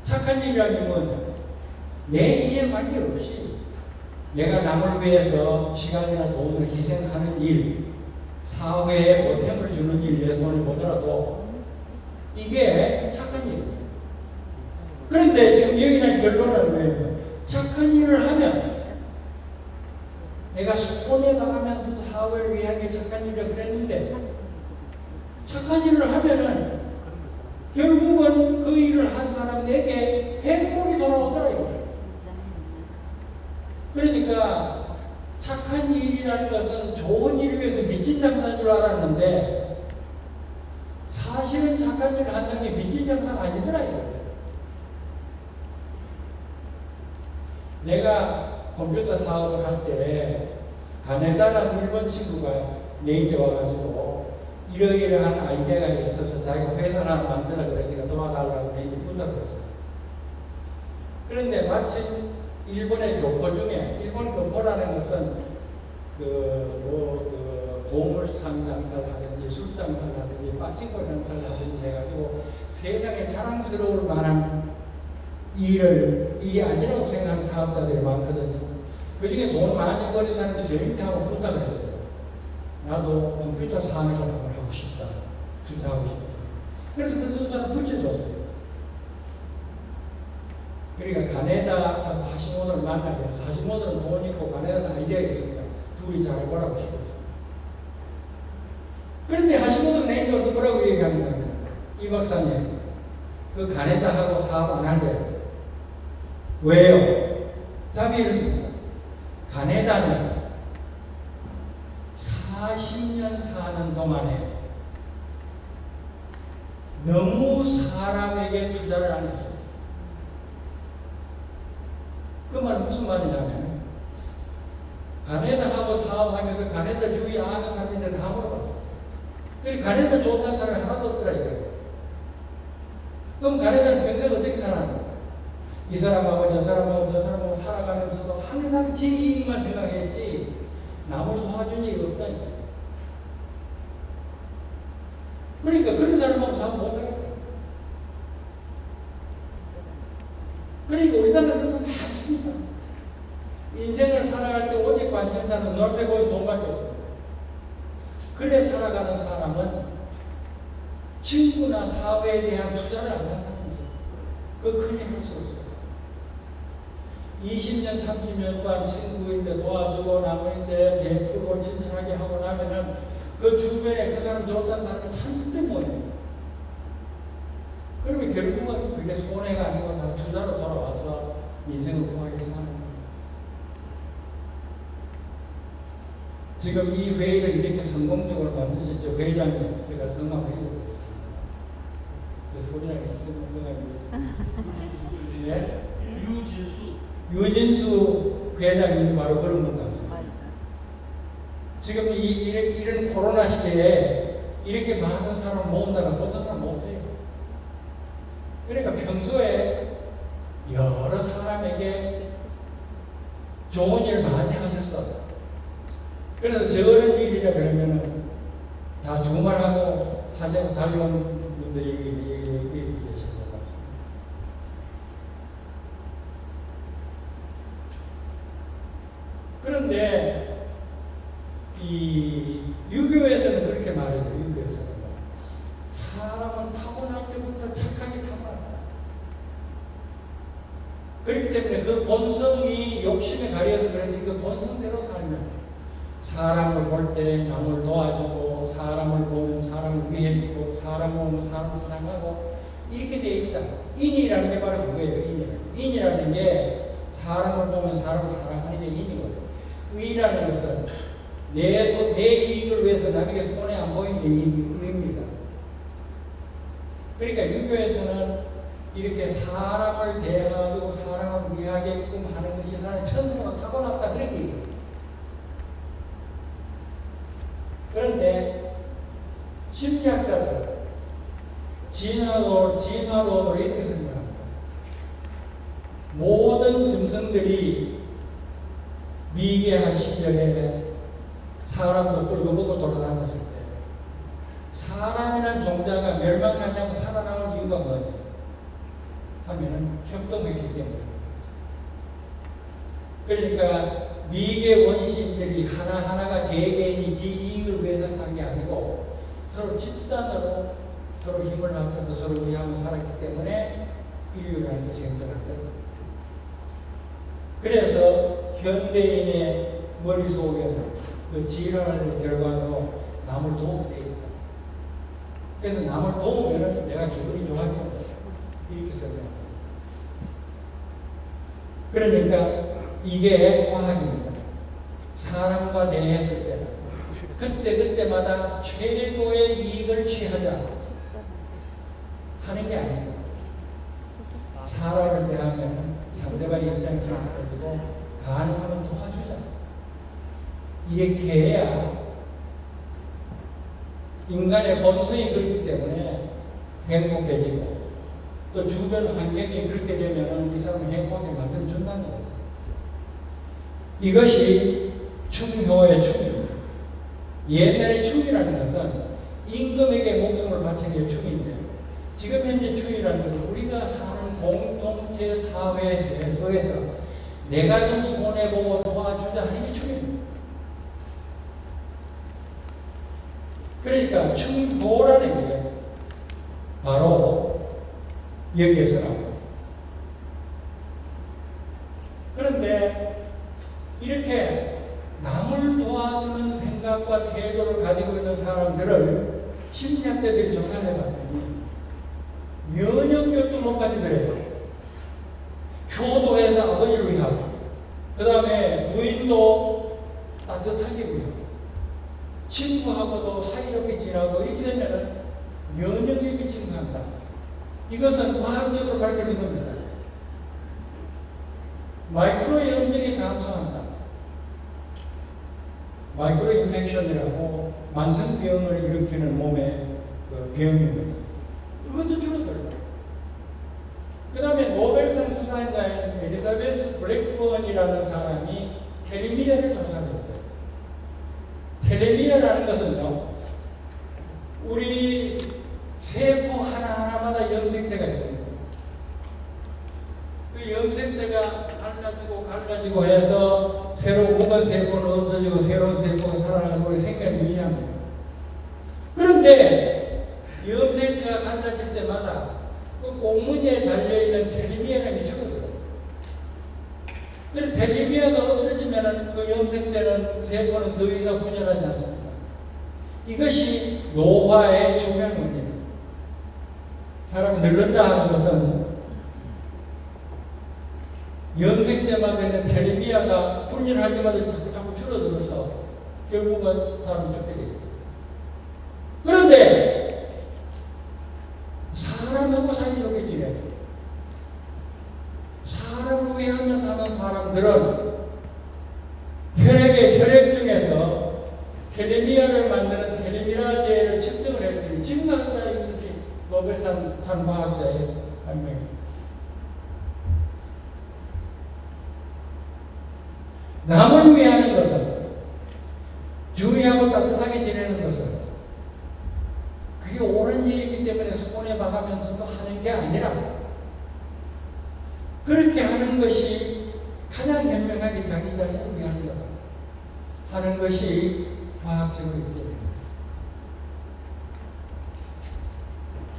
착한 일이라는 게 뭐냐? 내 이해관계 없이 내가 남을 위해서 시간이나 돈을 희생하는 일, 사회에 보탬을 주는 일 내 손에 보더라도 이게 착한 일입니다. 그런데 지금 여기 난 결론은 뭐예요? 착한 일을 하면 내가 손해 나가면서도 사회를 위한 게 착한 일이라고 그랬는데 착한 일을 하면은 결국은 그 일을 한 사람에게 행복이 돌아오더라 이거예요. 그러니까 착한 일이라는 것은 좋은 일을 위해서 미친 장사인 줄 알았는데 사실은 착한 일을 한다는 게 미친 장사가 아니더라 이거예요. 내가 컴퓨터 사업을 할 때 가네다라는 일본 친구가 내한테 와가지고 이러이러한 아이디어가 있어서 자기가 회사를 하나 만들어 그러니까 도와달라고 내한테 부탁을 했어요. 그런데 마침 일본의 교포 중에 일본 교포라는 것은 보물상 장사를 하든지 술 장사를 하든지 빠친코 장사를 하든지 해가지고 세상에 자랑스러울 만한 일이 아니라고 생각하는 사업자들이 많거든요. 그 중에 돈 많이 버는 사람이 저희한테하고 부탁을 했어요. 나도 컴퓨터 사는 걸 한번 하고 싶다. 투자하고 싶다. 그래서 그 순서는 붙여줬어요. 그러니까 가네다하고 하시모토를 만나게 해서 하시모토는 돈 있고 가네다는 아이디어가 있습니다. 둘이 잘해보라고 싶었어요. 그런데 하시모토는 내일 와서 뭐라고 얘기하냐면 이 박사님 그 가네다하고 사업 안 할래요. 왜요? 답이 이렇습니다. 가네다는 40년 사는 동안에 너무 사람에게 투자를 안 했어요. 그 말은 무슨 말이냐면 가네다하고 사업하면서 가네다 주위에 아는 사람들한테 다 물어봤어요. 그리고 가네다 좋다는 사람이 하나도 없더라 이거예요. 그럼 가네다는 평생 어떻게 살았나? 이 사람하고 저 사람하고 저 사람하고 살아가면서도 항상 제 이익만 생각했지 남을 도와준 일이 없다. 그러니까 그런 사람하고 사업 못하겠다. 그러니까 우리나라에 그래서 많습니다. 인생을 살아갈 때 오직 관심사는 눈앞에 보이는 돈밖에 없어요. 그래 살아가는 사람은 친구나 사회에 대한 투자를 안 하는 사람이죠. 그 큰 힘을 수 있어요. 20년, 30년 동안 친구인데 도와주고 남인데 베풀고 친절하게 하고 나면은 그 주변에 그 사람 좋다는 사람을 찾을 때 뭐예요? 그러면 결국은 그게 손해가 아니고 다 투자로 돌아와서 민생을 구하게 해서 하는 거예요. 지금 이 회의를 이렇게 성공적으로 만드신 저 회장님, 제가 성함을 잊어버렸습니다. 저 소리가 있으면 예? 유진수 회장님이 바로 그런 분 같습니다. 지금 이런 코로나 시대에 이렇게 많은 사람을 모은다는 보통은 못해요. 그러니까 평소에 여러 사람에게 좋은 일 많이 하셨어요. 그래서 저런 일이라 그러면은 다 주말하고 하자고 달려온 분들이 계신 것 같습니다. 그런데 이 유교에서는 그렇게 말해요. 유교에서는 사람은 타고날 때부터 착하게 타고났다. 그렇기 때문에 그 본성이 욕심에 가려서 그런지 그 본성대로 살면 사람을 볼 때 남을 도와주고 사람을 보면 사람을 위해주고 사람을 보면 사람을 사랑하고 이렇게 돼 있다. 인이라는 게 바로 그거예요. 인이라는 게 사람을 보면 사람을 사랑하는 게 인이거든요. 의라는 것은 내 이익을 위해서 남에게 손해 안 보이는 게 의입니다. 그러니까 유교에서는 이렇게 사람을 대하고 사람을 위하게끔 하는 것이 사람의 천성으로 타고났다 그렇게 얘기해요. 그런데 심리학자들 진화론으로 이렇게 설명합니다. 모든 짐승들이 미개한 시절에 사람 거꾸로 먹고 돌아다녔을 때 사람이란 종자가 멸망하지 않고 살아남은 이유가 뭐냐 하면은 협동했기 때문에. 그러니까 미개 원시인들이 하나하나가 개개인이 지 이익을 위해서 산 게 아니고 서로 집단으로 서로 힘을 합해서 서로 위하며 살았기 때문에 인류라는 게 생겨났거든요. 그래서 현대인의 머릿속에는 그 진화의 결과로 남을 도우게 되어 있다. 그래서 남을 도우면 내가 기분이 좋아지는 거다. 이렇게 설명합니다. 그러니까 이게 과학입니다. 사람과 대했을 때는 그때마다 최고의 이익을 취하자 하는 게 아니에요. 사람을 대하면 상대방의 입장에서 가지고 가능하면 도와주자. 이렇게 해야 인간의 본성이 그렇기 때문에 행복해지고 또 주변 환경이 그렇게 되면 이 사람을 행복하게 만들어준다는 거죠. 이것이 충효의 충입니다. 옛날에 충이라는 것은 임금에게 목숨을 바치는 게 충인데 지금 현재 충이라는 것은 우리가 사는 공동체 사회 속에서 내가 좀 손해보고 도와주자 하는 게 충입니다. 그러니까 충효라는 게 바로 여기에서 나옵니다. 그런데 이렇게 남을 도와주는 생각과 태도를 가지고 있는 사람들을 심리학자들이 조사를 해봤더니 면역력도 높아지더래요. 효도해서 아버지를 위하고 그 다음에 부인도 따뜻하게 위하고 친구하고도 사이좋게 지나고 이렇게 되면 면역력이 증가한다. 이것은 과학적으로 밝혀진 겁니다. 마이크로 염증이 감소한다. 마이크로 인펙션이라고 만성병을 일으키는 몸의 그 병입니다. 그것도 줄어들어요. 그 다음에 노벨상 수상자인 엘리자베스 블랙번이라는 사람이 텔레미아를 조사했어요. 텔레미아라는 것은요, 우리 세포 하나하나마다 염색체가 있습니다. 그 염색체가 갈라지고 해서 새로 묵은 세포는 없어지고 새로운 세포가 살아나고 생명을 유지합니다. 그런데 염색체가 갈라질 때마다 그 꽁무니에 달려있는 텔레미아는 죽어요. 그런데 텔레미아가 없어지면 그 염색체는 세포는 더 이상 분열하지 않습니다. 이것이 노화의 중요한 문제입니다. 사람이 늙는다 하는 것은 염색제마다 있는 텔레미아가 훈련할 때마다 자꾸 줄어들어서 결국은 사람이 죽게 돼요. 그런데 사람하고 사이좋게 지내 사람을 위하며 사는 사람들은 혈액 중에서 텔레미아를 만드는 텔레미라제를 측정을 했더니 지금까지 노벨상 탄 과학자의 한 명입니다. 남을 위하는 것은 주의하고 따뜻하게 지내는 것은 그게 옳은 일이기 때문에 손해 봐가면서도 하는 게 아니라 그렇게 하는 것이 가장 현명하게 자기 자신을 위하는 것 하는 것이 과학적으로 있기 때문에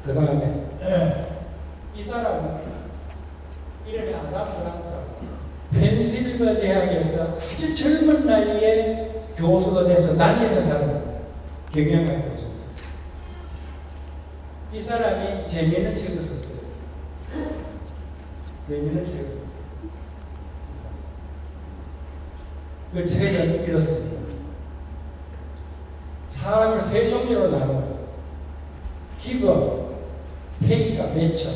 그 다음에 이 사람은 이름이 아담 펜실베니아 대학에서 아주 젊은 나이에 교수가 돼서 날리는 사람입니다. 경영학 교수. 이 사람이 재미있는 책을 썼어요. 재미있는 책을 썼어요. 그 책은 이렇습니다. 사람을 세 종류로 나눠요. 기버, 페이커, 매처.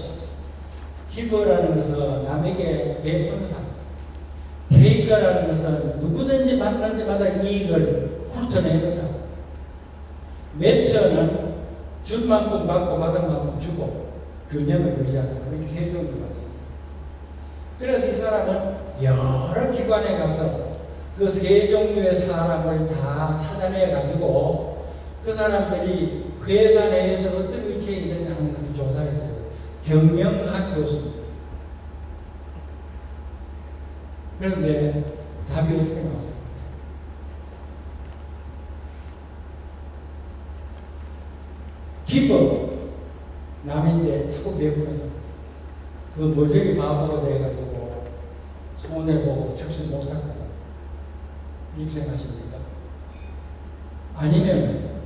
기버라는 것은 남에게 베푸는 사람. 페이커라는 것은 누구든지 만날 때마다 이익을 훑어내는 사람. 매처는 준 만큼 받고 받은 만큼 주고 균형을 유지하는 사람. 이렇게 세 종류가 있습니다. 그래서 이 사람은 여러 기관에 가서 그 세 종류의 사람을 다 찾아내 가지고 그 사람들이 회사 내에서 어떤 위치에 있느냐 하는 것을 조사했어요. 경영학 교수입니다. 그런데 답이 어떻게 나왔습니까? 기버 남인데 자꾸 내보내서 그 머저리 바보가 돼가지고 손해보고 적신 못할 거다. 이렇게 생각하십니까? 아니면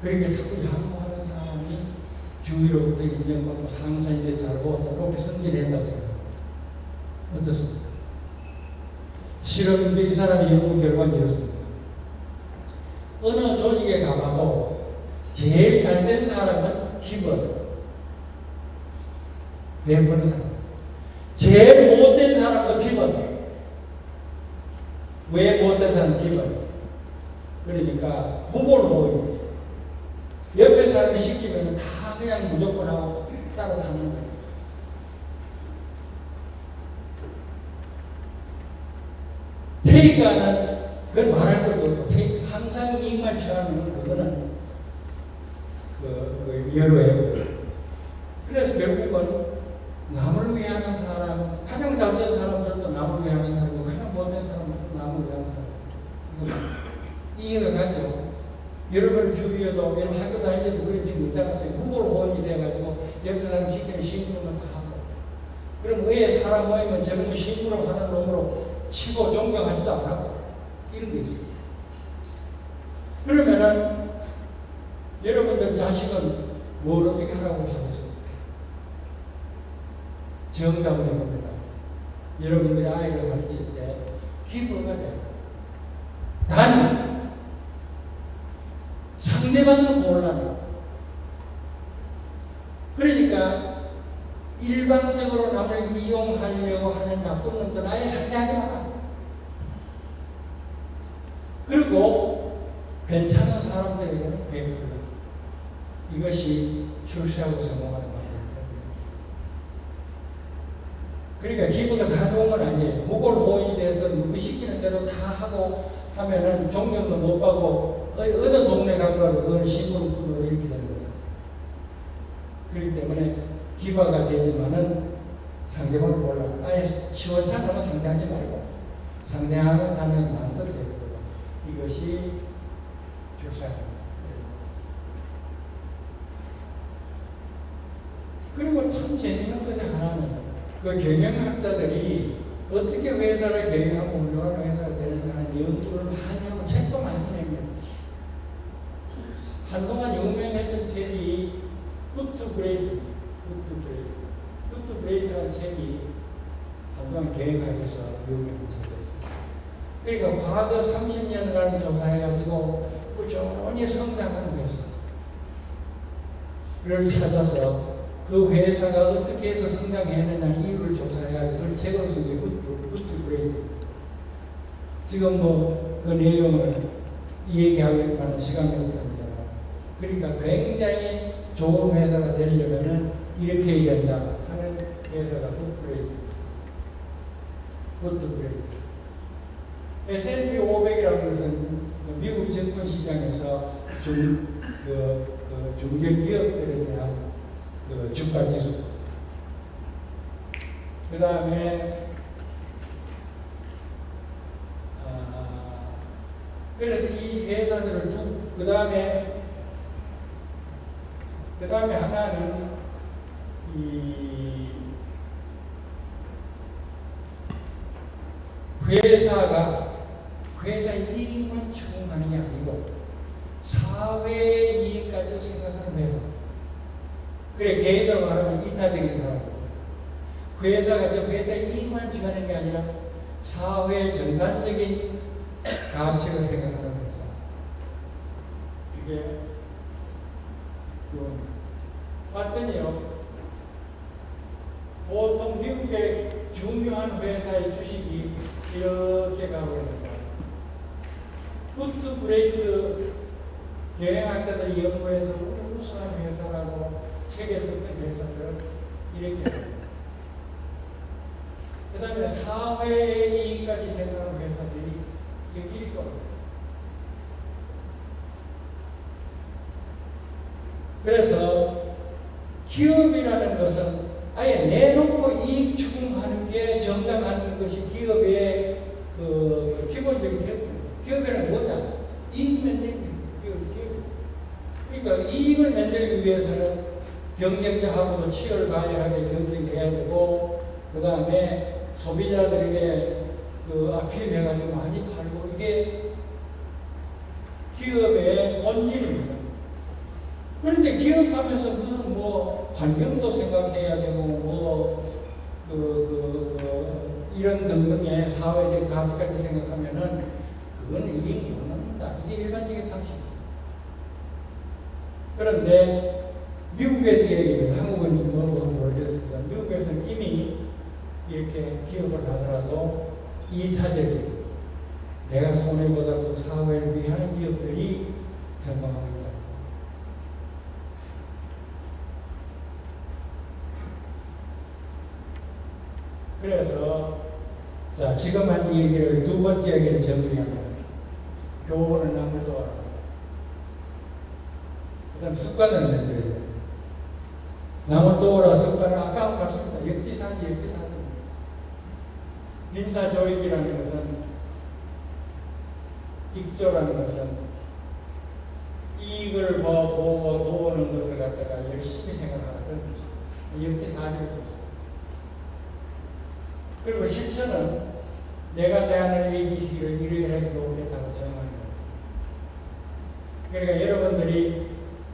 그렇게 자꾸 양보하는 사람이 주위로부터 인정받고 상사인데 잘 보아서 높이 승진한다고 생각합니다. 어떻습니까? 실험인데 이 사람의 연구 결과는 이렇습니다. 어느 조직에 가봐도 제일 잘된 사람은 기버, 내보는 사람. 제일 못된 사람도 기버. 왜 못된 사람은 기버? 그러니까 무골호의 옆에 사람이 시키면 다 그냥 무조건 하고 따라 사는 거예요. 페이커는 그건 말할 것도 없고 페이커 항상 이익만 취하는 그거는 그 여로예요. 그래서 결국은 남을 위하는 사람, 가장 잘된 사람들도 남을 위하는 사람이고 가장 못된 사람들도 남을 위하는 사람. 이해가 가죠. 여러분 주위에도 여러분 학교 다닐 때도 그런지 못하겠어요. 무골호원이 돼가지고 옆에 사람 시키는 신부름을 다 하고. 그럼 왜 사람 모이면 젊은 신부름 하는 놈으로 치고 존경하지도 않고 이런 게 있어요. 그러면은 여러분들 자식은 뭘 어떻게 하라고 하겠습니까? 정답은 이겁니다. 여러분들이 아이를 가르칠 때 기부가 돼요. 단 상대방은 곤란해요. 그러니까 일방적으로 남을 이용하려고 하는 나쁜 놈들은 아예 상대하지 마라. 그리고 괜찮은 사람들에게는 베풀라. 이것이 출세하고 성공하는 말입니다. 그러니까 기부가 다 좋은 건 아니에요. 무골호인이 돼서 누구 시키는 대로 다 하고 하면은 존경도 못 받고 어느 동네 가더라도 그건 신분으로 이렇게 되는 거예요. 그렇기 때문에 기부가 되지만은 상대방을 몰라. 아예 시원찮으면 상대하지 말고 상대하는 사람을 만들어야 되고 이것이 출세입니다. 그리고 참 재밌는 것이 하나는 그 경영학자들이 어떻게 회사를 경영하고 운영하는 회사가 되느냐 하는 연구를 많이 하고 책도 많이 냅니다. 한동안 유명했던 책이 굿 투 그레이트 굿 브레이크라는 책이 한동안 계획하면서 미국에 문제됐어요. 그러니까 과거 30년간 조사해가지고 꾸준히 성장하는 회사를 찾아서 그 회사가 어떻게 해서 성장했느냐 이유를 조사해가지고 그걸 책으로 쓴 게 굿 브레이크. 지금 뭐 그 내용을 얘기할 만한 시간이 없습니다. 그러니까 굉장히 좋은 회사가 되려면은 이렇게 해야 된다 하는 회사가 굿 브레이크. S&P 500이라는 것은 미국 증권 시장에서 중견 기업들에 대한 그 주가 지수. 그 다음에 그래서 이 회사들을 그 다음에 하나는 이 회사 이익만 추구하는 게 아니고 사회 이익까지 생각하는 회사. 그래 개인으로 말하면 이타적인 사람이고 회사가 저 회사 이익만 추구하는 게 아니라 사회 전반적인 가치를 생각하는 회사. 그게 봤더니요. 보통 미국의 중요한 회사의 주식이 이렇게 가고 있는 거예요. 굿 브레이크 경영학자들이 연구해서 우리 우수한 회사라고 책에 썼던 회사들은 이렇게 그 다음에 사회의 이익까지 생각하는 회사들이 여기일 겁니다. 그래서 기업이라는 것은 아예 내놓고 이익 추궁하는 게 정당한 것이 기업의 그 기본적인 태도입니다. 기업에는 뭐냐? 이익 만들기. 그러니까 이익을 만들기 위해서는 경쟁자하고도 치열가열하게 경쟁해야 되고 그 다음에 소비자들에게 그 아필해가지고 많이 팔고 이게 기업의 본질입니다. 그런데 기업하면서 무슨 뭐 환경도 생각해야 되고 이런 등등의 사회적 가치까지 생각하면은 그건 이익이 못 남는다. 이게 일반적인 상식입니다. 그런데 미국에서 얘기는 한국은 모르겠습니다. 미국에서는 이미 이렇게 기업을 하더라도 이타적인 내가 손해보다도 사회를 위하는 기업들이 성공하고 있다. 그래서 자 지금 한 이 얘기를 두 번째 얘기를 정리하면 교훈을 남을도 알아. 그 다음 습관을 만들어야 돼요. 남을 도우라 습관은 아까 같습니다. 역지사지. 민사조익이라는 것은 익조라는 것은 이익을 보고 도우는 것을 갖다가 열심히 생각하는 그런 거죠. 역지사지를 줬어요. 그리고 실천은 내가 대하는 ABC를 이러이러하게 도우겠다고 정하는 거예요. 그러니까 여러분들이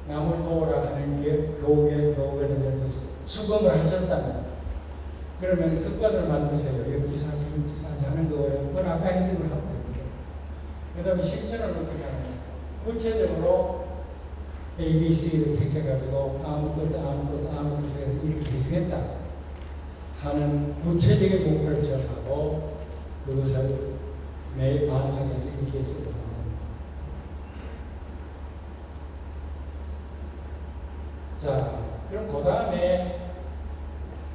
남을 도우라 하는 게 교육에 대해서 수긍을 하셨다면 그러면 습관을 만드세요. 역지사지 하는 거예요. 그건 아까 했던 걸 하고 있는 거예요. 그 다음에 실천을 어떻게 하느냐. 구체적으로 ABC를 택해가지고 아무것도 이렇게 해주겠다 하는 구체적인 목표를 정하고 그것을 매일 반성해서 이렇게 해서 합니다. 자, 그럼 그 다음에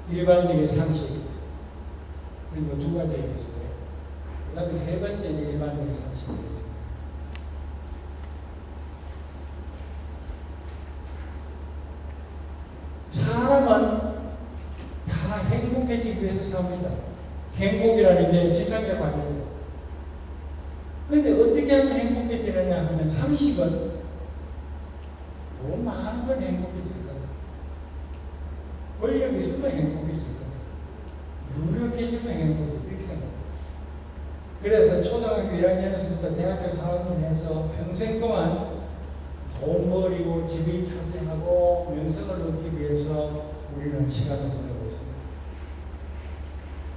일반적인 상식 그리고 두 가지 얘기했어요. 그 다음에 세 번째는 일반적인 상식이에요. 사람은 다 행복해지기 위해서 삽니다. 행복이라는 게 지상의 과정이죠. 그런데 어떻게 하면 행복해지느냐 하면 상식은 돈 많은 건 행복해질 거다. 권력 있으면 행복해질 거다. 유력해지면 행복해질 이렇게 생각합니다. 그래서 초등학교 1학년에서부터 대학교 4학년 해서 평생 동안 돈 벌이고 집을 차지하고 명성을 얻기 위해서 우리는 시간을 보내고 있습니다.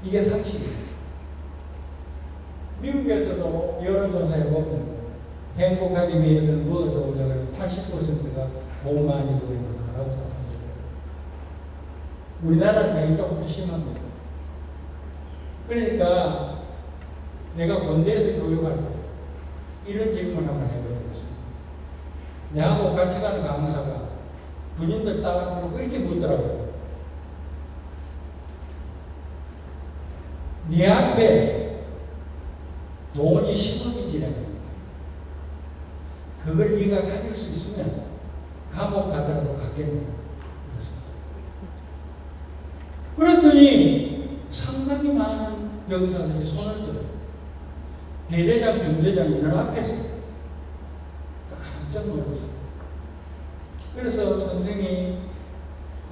이게 상식이에요. 미국에서도 여론조사에 보면 행복하기 위해서는 무엇을 좋으냐고 80%가 돈 많이 버는 거라고 답합니다. 우리나라는 되게 조금 심합니다. 그러니까 내가 군대에서 교육할 때 이런 질문 한번 해보겠습니다. 내하고 같이 가는 강사가 군인들 딱 앞으로 이렇게 묻더라고요. 네 앞에 돈이 10억이지라는 그걸 네가 가질 수 있으면 감옥 가더라도 갔겠냐 그렇습니다. 그랬더니 상당히 많은 병사들이 손을 들어요. 대대장, 중대장 이런 앞에서 깜짝 놀랐어요. 그래서 선생이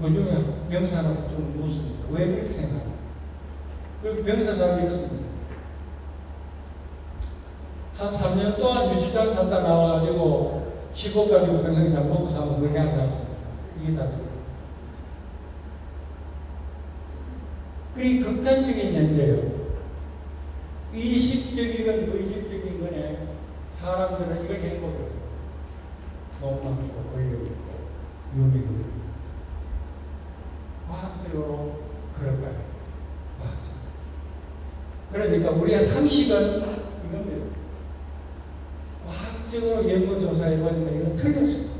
그 중에 병사라고 좀 묻습니다. 왜 그렇게 생각하냐? 그 병사들이 이렇습니다. 한 3년 동안 유치장 살다 나와가지고 10억 가지고 평생 잘 먹고 사면 그게 안 나왔습니까? 이게 답이에요. 그리 극단적인 예인데요. 이식적이건 의식적인 거네. 사람들은 이걸 행복해서 돈 많고 권력 있고 유명이 있고 과학적으로 그럴까요? 과학적으로. 그러니까 우리가 상식은 이겁니다. 과학적으로 연구조사해 보니까 이건 틀렸습니다.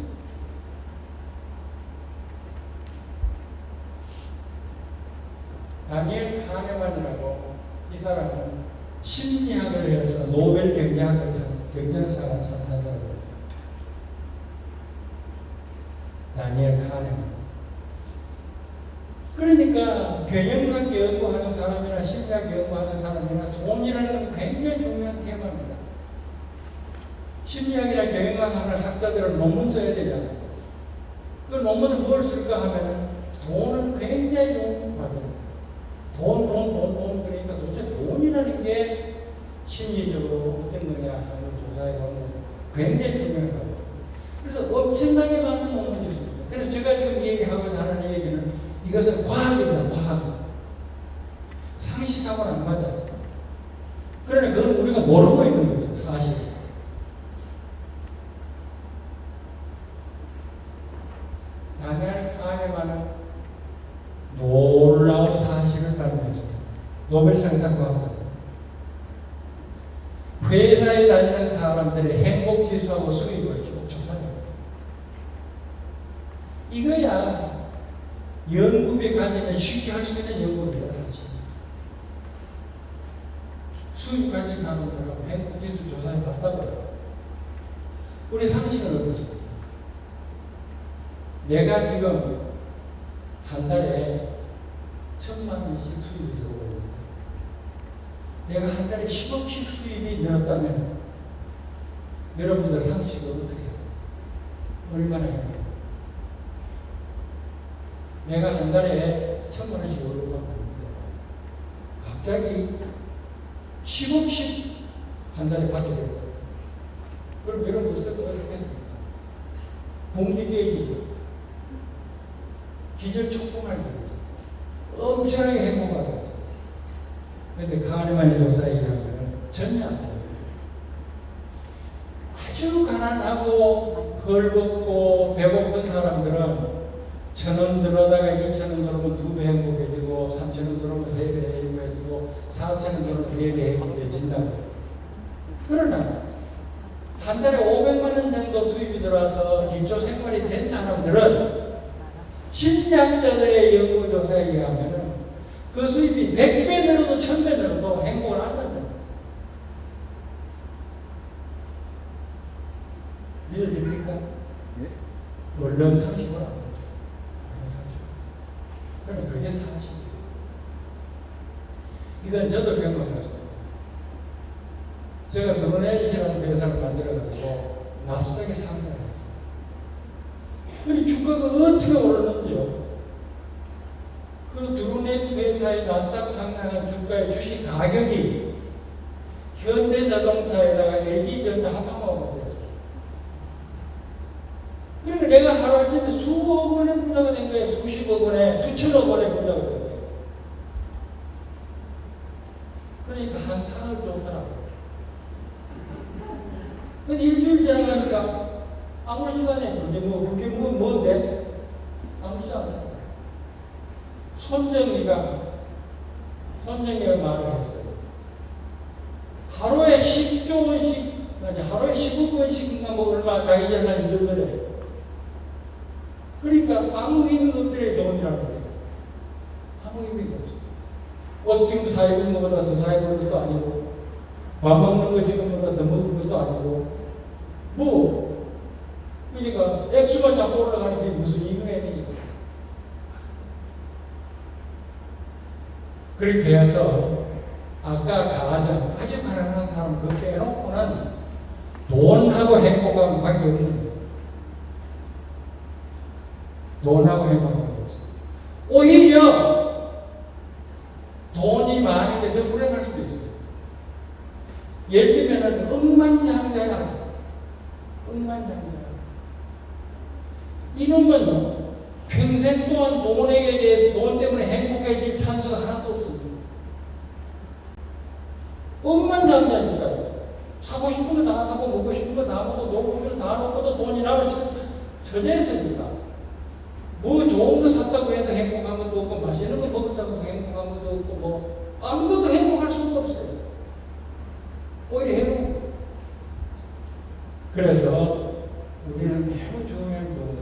다니엘 카네만이라고 이 사람은 심리학을 해서 노벨 경제학상을 탄 사람이에요. 다니엘 카네만. 그러니까 경영학 연구하는 사람이나 심리학 연구하는 사람이나 돈이라는 건 굉장히 중요한 테마입니다. 심리학이나 경영학 하는 학자들은 논문 써야 되잖아요. 그 논문을 뭘 쓸까 하면은 돈은 굉장히 좋은 과정입니다. 돈. 그러니까 도대체 돈이라는 게 심리적으로 어떤 거냐 하는 조사해 보면 굉장히 중요한 거예요. 그래서 엄청나게 많은 논문이 있습니다. 그래서 제가 지금 얘기하고자 하는 얘기는 이것은 과학입니다. 과학. 상식하고는 안 맞아요. 그러나 그건 우리가 모르고 있는 거죠. 사실. 다니엘 카네만은 놀라운 사실을 발견했습니다. 노벨상 탄 과학자. 회사에 다니는 사람들의 행복 지수하고 수입을 쭉 조사해봤어요. 이거야 연구비 가지면 쉽게 할 수 있는 연구비라 사실. 수입 가진 사람들하고 행복 지수 조사해 봤다고요. 우리 상식은 어떻습니까? 내가 지금 한 달에 1,000만 원씩 수입이 들어오고 있는데 내가 한 달에 10억씩 수입이 늘었다면 여러분들 상식을 어떻게 했어요? 얼마나 행복해요? 내가 한 달에 1,000만 원씩 월급 받고 있는데 갑자기 10억씩 한 달에 받게 되는 거예요. 그럼 여러분 어떻게 했습니까? 공기계획이죠. 기절 촉공할 일이죠. 엄청나게 행복하다. 그런데 카네만의 조사에 의하면 전혀 안 돼요. 아주 가난하고 헐벗고 배고픈 사람들은 1,000원 들어다가 2,000원 들어오면 2배 행복해지고 3,000원 들어오면 3배 행복해지고 4,000원 들어오면 4배 행복해진다고. 그러나 한 달에 500만 원 정도 수입이 들어와서 기초 생활이 된 사람들은 심리학자들의 연구조사에 의하면 그 수입이 100배 늘어도 1000배 늘어도 행복을 안 한다. 믿어집니까? 네? 얼른 상식을 안 합니다. 그러면 그게 사실이에요. 이건 저도 경험했어요. 제가 드론에이라는 회사를 만들어가지고 나스닥에 상장을 했어요. 그리고 주가가 어떻게 오르는지요. 그 드론에이 회사의 나스닥 상장한 주가의 주식 가격이 현대자동차에다가 LG전자 합하고 못했어요. 그러니까 내가 하루아침에 수억 원의 부자가 된 거예요. 수십억 원의, 수천억 원의 부자가 된 거예요. 그러니까 한 사흘 좋더라고요. 근데 일주일 지나가니까 아무렇지도 않아요. 그게 뭔데? 아무렇지도 않아요. 손정이가 말을 했어요. 하루에 10조 원씩, 하루에 10억 원씩인가 뭐 얼마 자기 재산이 늘더래. 그러니까 아무 의미가 없더래, 돈이라는 게. 아무 의미가 없어요. 옷 지금 사 입은 것보다 더 사 입은 것도 아니고, 밥 먹는 거 지금보다 더 먹은 것도 아니고, 그러니까 액수만 자꾸 올라가는 게 무슨 의미가 있는 거예요. 그렇게 해서 아까 가장 아주 가난한 사람 그 빼놓고는 돈하고 행복하고 관계없는 거예요. 돈하고 행복하고 없어요. 오히려 돈이 많은데 더 불행할 수도 있어요. 예를 들면 억만장자가 이놈은 평생 동안 돈에 대해서 돈 때문에 행복해질 찬스가 하나도 없습니다. 억만장자니까요. 사고 싶은 거 다 사고 먹고 싶은 거 다 먹고 놀고 싶은 거 다 먹고도 돈이 나면 처제했으니까 뭐 좋은 거 샀다고 해서 행복한 것도 없고 맛있는 거 먹는다고 해서 행복한 것도 없고 뭐 아무것도 행복할 수가 없어요. 오히려 해로. 그래서 우리는 매우 중요한 부분,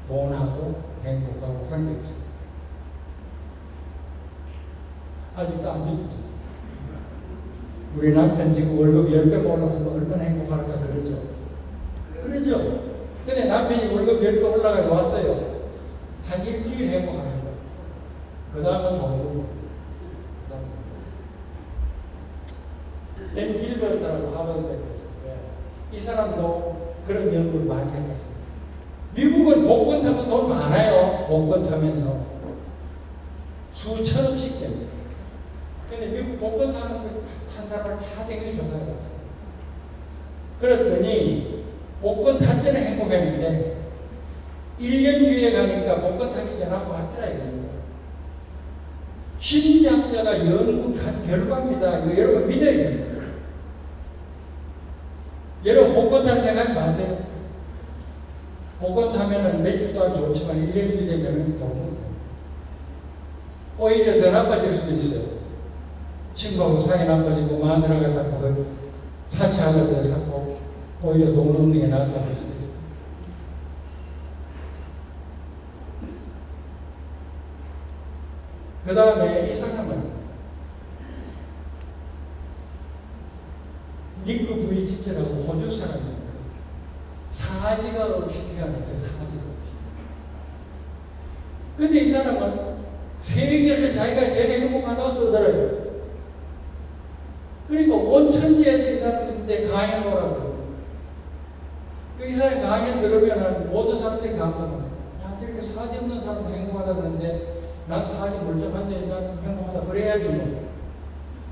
돈하고 행복하고 관계없어요. 아직도 안 믿죠. 우리 남편 지금 월급 10배 올라서 얼마나 행복할까 그러죠. 근데 남편이 월급 10배 올라가 왔어요. 한 일주일 행복합니다. 그 다음은 돈. 댄 빌버트라고 하버드대 있어요. 이 사람도 그런 연구를 많이 해봤어요. 미국은 복권 타면 돈 많아요. 복권 타면요. 수천억씩 됩니다. 근데 미국 복권 타는 한 사람을 다 되게 전화해봤어요. 그랬더니 복권 탈 때는 행복했는데 1년 뒤에 가니까 복권 타기 전하고 왔더라 이겁니다. 심리학자가 연구한 결과입니다. 이거 여러분 믿어야 됩니다. 여러분 복권 탈 생각하지 마세요. 복권 타면은 며칠 동안 좋지만 1년 뒤에 되면은 돈 오히려 더 나빠질 수도 있어요. 친구하고 사이 나빠지고 마누라가 자꾸 사치하려고 자꾸 오히려 돈 없는 게 낫다고 할 수도 있어요. 그 다음에 이 사람은 니크 부이치키라고 호주 사람이에요. 사지가 없이 태어났어요. 사지가 없이. 근데 이 사람은 세계에서 자기가 제일 행복하다고 떠들어요. 그리고 온 천지에서 이 사람인데 강연 오라고 합니다. 이 사람이 강연 들으면 모든 사람들이 감동합니다. 야, 이렇게 사지 없는 사람도 행복하다 그러는데 난 사지 멀쩡한데 난 행복하다 그래야지 뭐.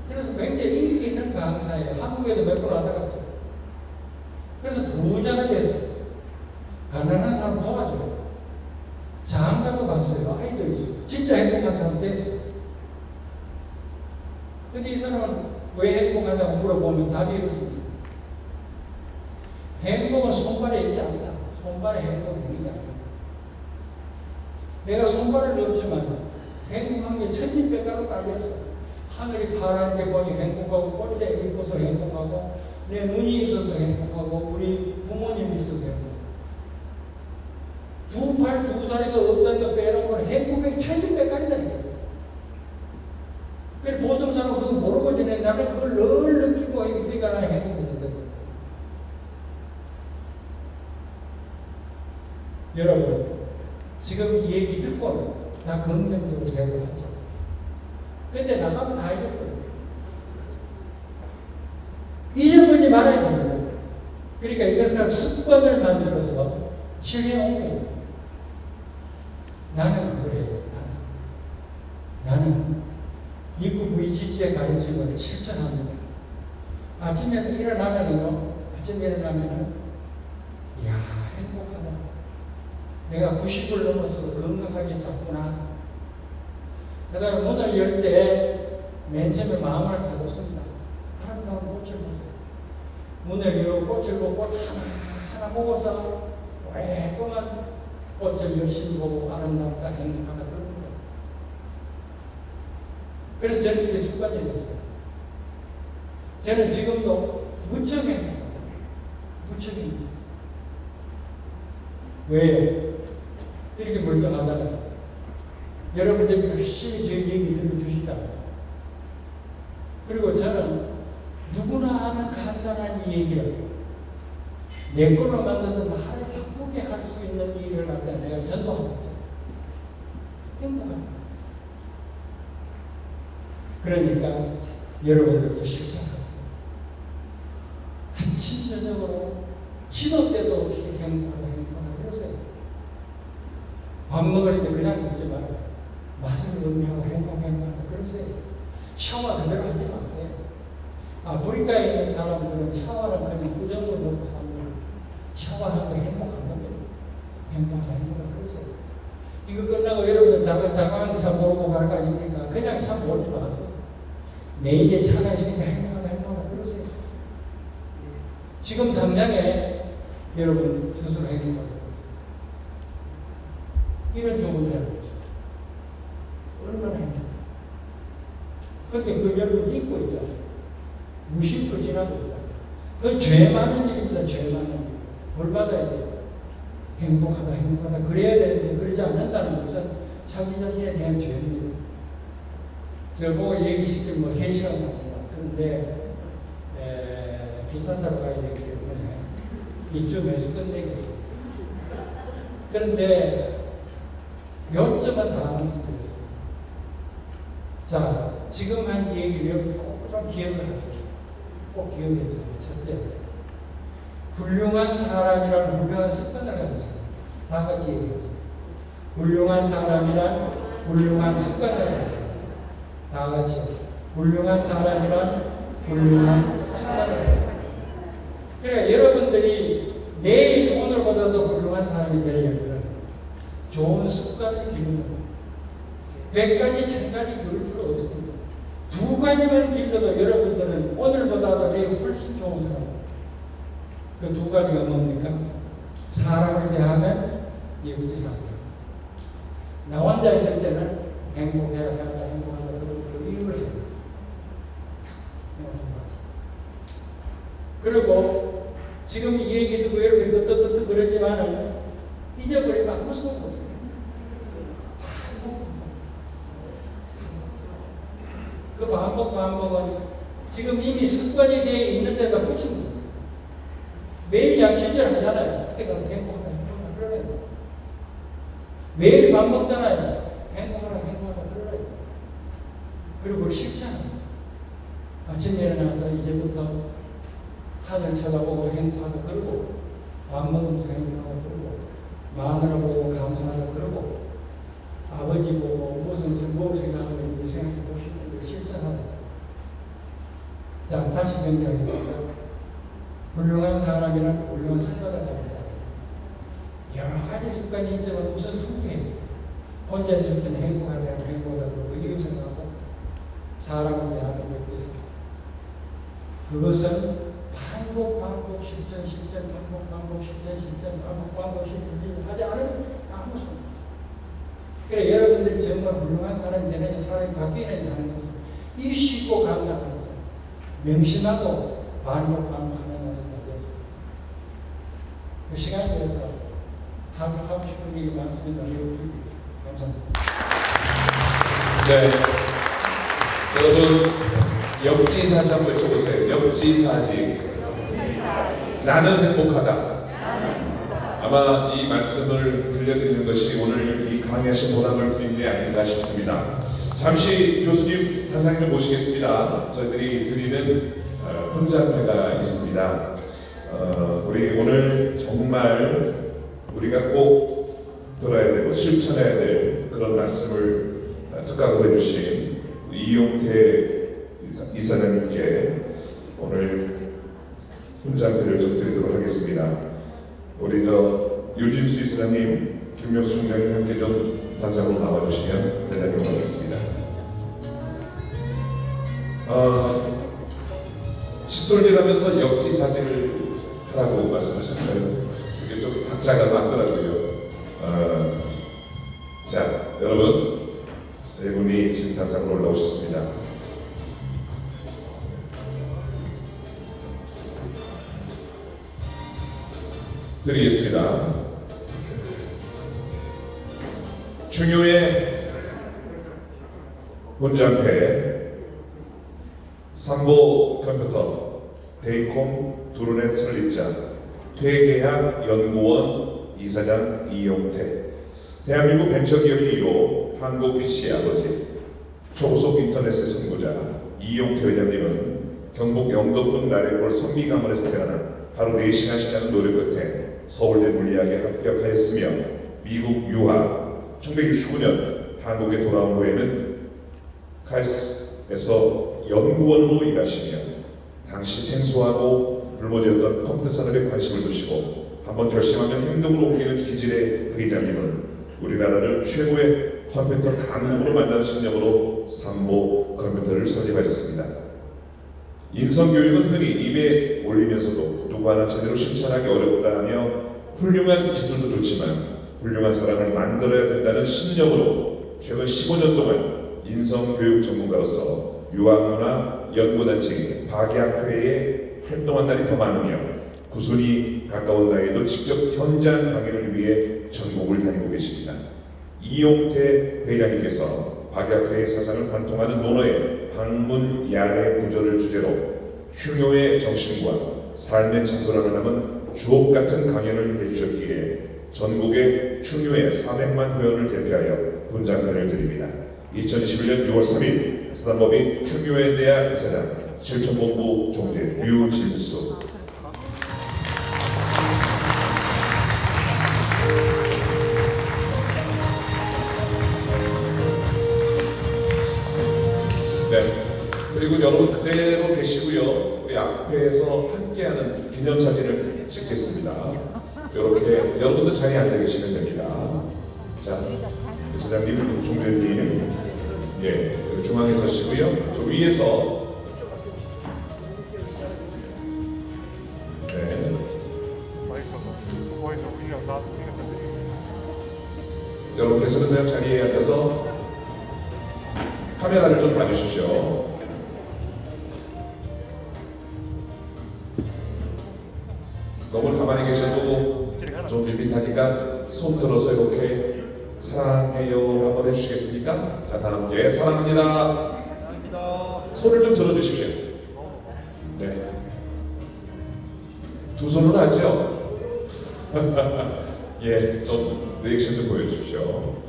그래서 굉장히 인기 있는 강사예요. 한국에도 몇 번 왔다 갔어요. 그래서 부자가 됐어요. 가난한 사람 도와줘요. 장가도 갔어요. 아이도 있어요. 진짜 행복한 사람 됐어요. 근데 이 사람은 왜 행복하냐고 물어보면 답이 없습니다. 행복은 손발에 있지 않다. 손발에 행복이 있는 게 아니다. 내가 손발을 넣지만 행복한 게 천지백가로 깔렸어. 하늘이 파란 게 보니 행복하고 꽃에 이뻐서 행복하고 내 눈이 있어서 행복하고 우리 부모님이 있어서 행복하고 두 팔 두 다리가 없다는 거 빼놓고는 행복이 천지백가리다. 그래서 보통 사람은 그거 모르고 지내. 나는 그걸 늘 느끼고 있으니까 나는 행복이 된다. 여러분 지금 이 얘기 듣고는 다 긍정적으로 대답하죠. 근데 나가면 다 잊어버려요. 잊어버리지 말아야 됩니다. 그러니까 이것은 습관을 만들어서 실행하는 나는 그거예요. 나는 니크 부이치치의 가르침을 실천합니다. 아침에 일어나면은 이야 행복하다. 내가 90을 넘어서도 건강하게 잤구나. 그 다음에 문을 열 때 맨 처음에 마음을 가졌습니다. 아름다운 꽃을 보자. 문을 열고 꽃을 보고 꽃 하나 보고서 오랫동안 꽃을 열심히 보고 아름답다 행복하다 그럽니다. 그래서 저는 이게 습관이 됐어요. 저는 지금도 무척 행복합니다. 무척 행복합니다. 왜요? 이렇게 멀쩡하잖아요. 여러분들이 열심히 제 얘기 들어주시잖아요. 그리고 저는 누구나 아는 간단한 이 얘기를 내 걸로 만들어서 나를 바꾸게 할 수 있는 일을 갖다 내가 전도하고 있잖아요. 행복합니다. 그러니까 여러분들도 실천하세요. 아침 저녁으로 시도 때도 없이 행복하고 그러세요. 밥 먹을 때 그냥 먹지 말아요. 맛을 음미하고 행복하다 그러세요. 샤워 그대로 하지 마세요. 아프리카에 있는 사람들은 샤워는 그냥 꾸정을 먹고 사는 샤워하는 거 행복한 겁니다. 행복하다 그러세요. 이거 끝나고 여러분 자가한 차 몰고 갈 거 아닙니까? 그냥 차 몰지 마세요. 내 입에 차가 있으니까 행복하다 그러세요. 지금 당장에 여러분 스스로 행복하다 이런 좋은 일 하고 있어요. 얼마나 행복해. 근데 그 여러분 잊고 있잖아요. 무심코 지나고 있잖아요. 그 죄 많은 일입니다. 죄 많은 일. 벌 받아야 돼요. 행복하다. 그래야 되는데 그러지 않는다는 것은 자기 자신에 대한 죄입니다. 저보고 얘기시키면 3시간 갑니다. 그런데 기차 타러 가야 되기 때문에 이쯤에서 끝내겠습니다. 그런데 요점은 다 말씀드렸습니다. 자, 지금 한 얘기를 여러분 꼭 기억을 하세요. 꼭 기억해 주세요. 첫째, 훌륭한 사람이란 훌륭한 습관을 가지고 있어요. 다 같이 얘기하세요. 훌륭한 사람이란 훌륭한 습관을 가지고 있어요. 다 같이. 훌륭한 사람이란 훌륭한 습관을 가지고 있어요. 그러니까 여러분들이 내일 오늘보다도 훌륭한 사람이 되려면 좋은 습관을 기르는 겁니다. 100가지 1000가지 기를 필요 없습니다. 2가지만 길러도 여러분들은 오늘보다도 내일 훨씬 좋은 사람. 그 2가지가 뭡니까? 사람을 대하면 역지사항. 나 혼자 있을 때는 행복하다 그러고 이유를 생각합니다. 그리고 지금 이 얘기 듣고 여러분이 끄떡끄떡 그러지만은 잊어버리면 아무 소용 없어요. 그 반복은 지금 이미 습관이 되어 있는 데다 붙인 거예요. 매일 양치질 하잖아요. 그때가 행복하다 그러네요. 매일 밥 먹잖아요. 행복하다 그러네요. 그리고 실천하세요. 아침에 일어나서 이제부터 하늘 쳐다보고 행복하다 그러고 밥 먹으면서 행복하다 그러고 마누라 보고 감사하다 그러고 아버지 보고 무엇을 생각하고 있는지 생각해 보시고 실천하고. 자, 다시 정리하겠습니다. 훌륭한 사람이란 훌륭한 습관을 가진다. 여러 가지 습관이 있지만 우선 2개. 혼자 있을 때는 행복하다 그러고 이런 생각하고 사람을 대하는 것에서 그것은 반복 실천 하지 않으면 아무 소용 없어요. 그래 여러분들이 정말 훌륭한 사람이 되느냐 사람이 바뀌느냐 하는 것은 이 쉽고 간단한 것은 명심하고 반복하는 것입니다. 그 시간에 대해서 하고 싶은 얘기 많습니다. 이어드리겠습니다. 감사합니다. 네. 여러분 역지사지 한번 외쳐보세요. 역지사지. 나는 행복하다. 아마 이 말씀을 들려드리는 것이 오늘 이 강의하신 보람을 드린 게 아닌가 싶습니다. 잠시 교수님 단상님 모시겠습니다. 저희들이 드리는 훈장회가 있습니다. 우리 오늘 정말 우리가 꼭 들어야 되고 실천해야 될 그런 말씀을 특강으로 해주신 이용태 이사장님께 오늘 훈장회를 좀 드리도록 하겠습니다. 우리 유진수 이사장님 김명수 총장님 함께 좀 단상으로 나와주시면 대단히 고맙겠습니다. 칫솔질하면서 역지사지를 하라고 말씀하셨어요. 이게 좀 박자가 맞더라고요. 자, 여러분 세 분이 지금 단상으로 올라오셨습니다. 드리겠습니다. 중요의 문장패 삼보 컴퓨터 데이콤 두루넷 설립자 퇴계학 연구원 이사장 이용태 대한민국 벤처기업의 1호 한국 PC 아버지 초속 인터넷의 선구자 이용태 회장님은 경북 영도군 나래골 선미가문에서 태어나 하루 4시간씩 하는 노력 끝에 서울대 물리학에 합격하였으며 미국 유학 1969년 한국에 돌아온 후에는 칼스에서 연구원으로 일하시며 당시 생소하고 불모지였던 컴퓨터 산업에 관심을 두시고 한번 결심하면 행동으로 옮기는 기질의 회장님은 우리나라를 최고의 컴퓨터 강국으로 만드는 신념으로 삼보 컴퓨터를 설립하셨습니다. 인성교육은 흔히 입에 올리면서도 누구 하나 제대로 실천하기 어렵다며 훌륭한 기술도 좋지만 훌륭한 사람을 만들어야 된다는 신념으로 최근 15년 동안 인성교육 전문가로서 유학문화 연구단체 박약회에 활동한 날이 더 많으며 구순이 가까운 나이에도 직접 현장 강의를 위해 전국을 다니고 계십니다. 이용태 회장님께서 박약회의 사상을 관통하는 논어의 방문 야래 구절을 주제로 흉요의 정신과 삶의 진솔함을 담은 주옥 같은 강연을 해주셨기에 전국의 흉요의 400만 회원을 대표하여 분장패를 드립니다. 2021년 6월 3일 사단법인 흉요에 대한 이사장 실천본부 총재 류진수 네. 그리고 여러분 그대로 계시고요. 우리 앞에서 함께하는 기념사진을 찍겠습니다. 이렇게 여러분들 자리에 앉아 계시면 됩니다. 자, 이사장님, 총재님, 예, 중앙에 서시고요. 저 위에서 네. 여러분께서는 그냥 자리에 앉아서 카메라를 좀 봐주십시오. 너무 가만히 계셔도 좀 밋밋하니까 손 들어서 이렇게 사랑해요 한번 해주시겠습니까? 자, 다 함께 사랑합니다. 손을 좀 들어주십시오. 네. 두 손으로 하죠? 예, 좀 리액션 좀 보여주십시오.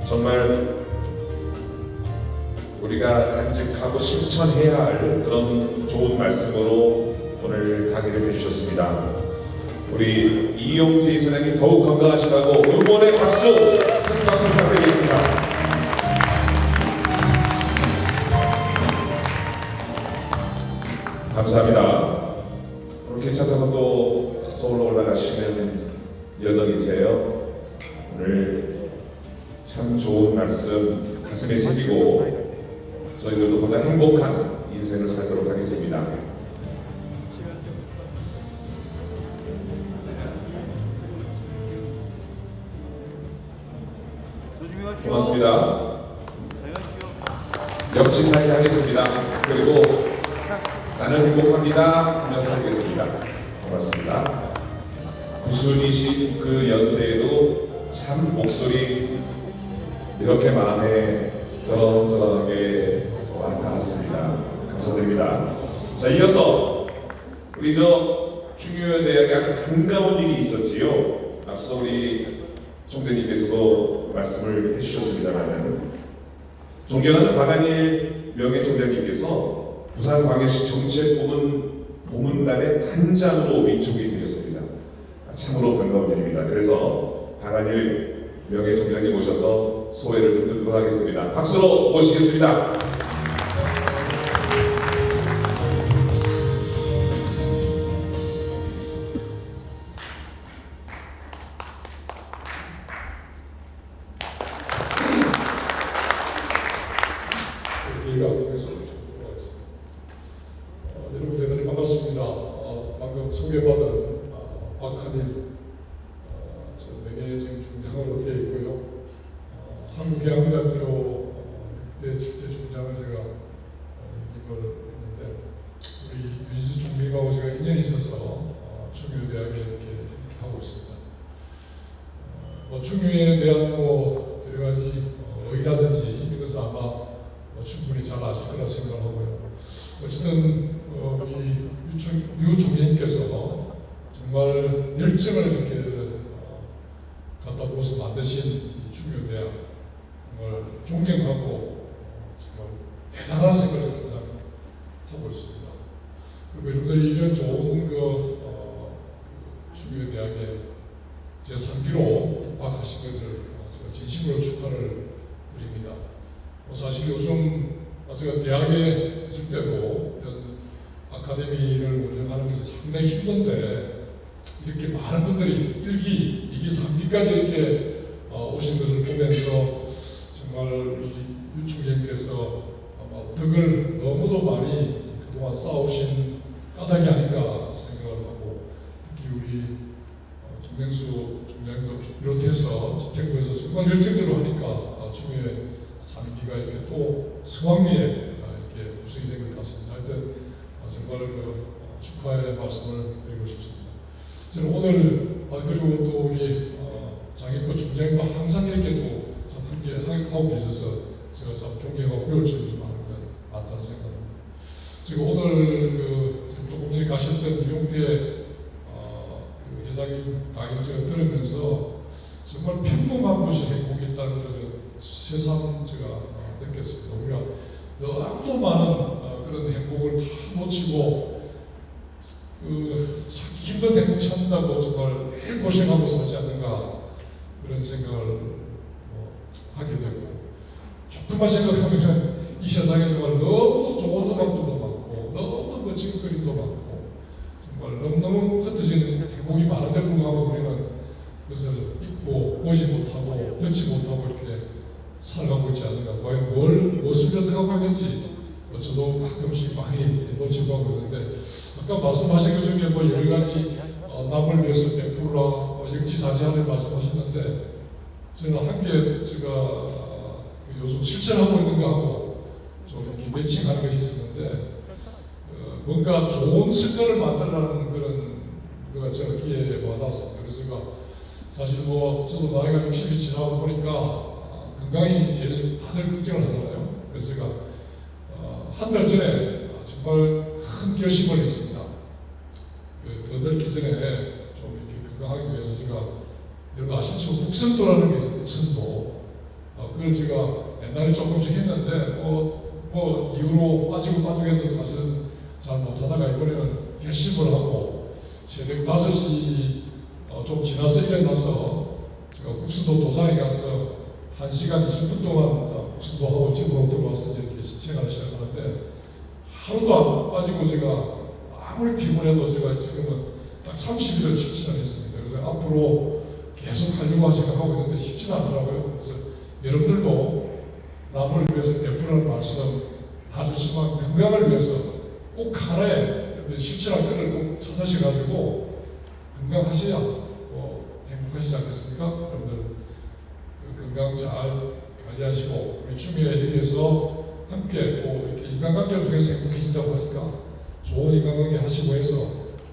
정말 우리가 간직하고 실천해야 할 그런 좋은 말씀으로 오늘 강의를 해주셨습니다. 우리 이용태 이사장님 더욱 건강하시라고 응원의 박수, 큰 박수 부탁드리겠습니다. 감사합니다. 오늘 기차 타고 또 서울로 올라가시는 여정이세요. 오늘 참 좋은 말씀 가슴에 새기고 저희들도 보다 행복한 인생을 살도록 하겠습니다. 고맙습니다. 역지사지 하겠습니다. 그리고 나는 행복합니다 하면서 하겠습니다. 고맙습니다. 구순이신 그 연세에도 참 목소리 이렇게 마음에 저런저런하게 와 닿았습니다. 감사드립니다. 자, 이어서 우리 중요한 대학에 아주 반가운 일이 있었지요. 앞서 우리 총대님께서도 말씀을 해주셨습니다만 존경하는 박한일 명예총장님께서 부산광역시 정책부문 고문단의 단장으로 위촉이 되셨습니다. 참으로 반가운 일입니다. 그래서 박한일 명예총장님 모셔서 소회를 좀 듣도록 하겠습니다. 박수로 모시겠습니다. 기회가 통해서 들어와 있습니다. 여러분 대단히 반갑습니다. 방금 소개받은 박한일 전 명예훼손 중장으로 되어 있고요. 한국해양대학교 그때 집대 중장을 제가 임을 했는데 우리 유진수 총리하고 제가 인연이 있어서 중유대학에 이렇게 하고 있습니다. 중유에 대한 여러 가지 의의라든지 이것은 아마 충분히 잘 아실 거라 생각하고요. 어쨌든 유 총리님께서 정말 열정을 이렇게 갖다 부어서 만드신 이 중유대학 정말 존경하고 정말 대단한 생각을 항상 하고 있습니다. 그리고 여러분들이 이런 좋은 중유대학에 제3기로 입학하신 것을 제가 진심으로 축하를 드립니다. 사실 요즘 제가 대학에 있을 때도 아카데미를 운영하는 것이 상당히 힘든데 이렇게 많은 분들이 1기, 2기, 3기까지 이렇게 오신 것을 보면서 정말 이 유총장님께서 아마 덕을 너무도 많이 그동안 쌓아오신 까닭이 아닌가 생각을 하고 특히 우리 김명수 총장님도 비롯해서 집행부에서 정말 열정적으로 하니까 중에 3기가 이렇게 또 성황리에 이렇게 구성이 된 것 같습니다. 하여튼 정말 축하의 말씀을 드리고 싶습니다. 저는 오늘 그리고 또 우리 장애권 총장님과 항상 이렇게 또 함께 하고 계셔서 제가 참 존경하고 배울 점이 좀 많은 건 많다는 생각합니다. 제가 오늘 조금 전에 가셨던 이용태 회장님 강의 제가 들으면서 정말 평범한 곳이 행복이 있다는 것을 새삼 제가 느꼈습니다. 우리가 너무도 많은 그런 행복을 다 놓치고 찾기 힘든 행복 찾는다고 정말 매일 고생하고 사지 않는가 그런 생각을 하게 되고 조금만 생각하면 이 세상에 정말 너무 좋은 음악들도 많고 너무 멋진 그림도 많고 정말 너무너무 흩어지는 행복이 많은데 불구하고 우리는 그것을 잊고 보지 못하고 듣지 못하고 이렇게 살아가고 있지 않는가. 과연 무엇을 생각하고 있는지 저도 가끔씩 많이 놓치고 하고 있는데 아까 말씀하신 것 중에 여러 가지 남을 위해서 베풀라 역지사지하는 말씀하셨는데 저는 한 개 제가 요즘 실천하고 있는 거하고 좀 이렇게 매칭하는 것이 있었는데 뭔가 좋은 습관을 만들라는 그런 거가 제가 귀에 와닿았습니다. 그래서 제가 사실 저도 나이가 60이 지나고 보니까 건강이 제일 다들 걱정을 하잖아요. 그래서 제가 한 달 전에 정말 큰 결심을 했습니다. 더 늙기 전에 좀 이렇게 건강하기 위해서 제가 여러분 아시죠? 국선도라는 게 있어요. 국선도. 그걸 제가 옛날에 조금씩 했는데 이후로 빠지고 해서 사실은 잘 못하다가 이번에는 결심을 하고 새벽 5시 좀 지나서 일어나서 제가 국선도 도장에 가서 1시간 20분 동안 국선도하고 집으로 들어와서 이렇게 생활을 시작하는데 하루도 안 빠지고 제가 아무리 피곤해도 제가 지금은 딱 30일을 실천을 했습니다. 그래서 앞으로 계속 하려고 생각하고 있는데 쉽지는 않더라고요. 그래서 여러분들도 남을 위해서 베푸는 말씀 다 좋지만 건강을 위해서 꼭 하나의 실천할 것을 꼭 찾으셔가지고 건강하셔야 행복하시지 않겠습니까? 여러분들 건강 잘 관리하시고 우리 중요에 대해서 함께 또 이렇게 인간관계를 통해서 행복해진다고 하니까 좋은 인간관계 하시고 해서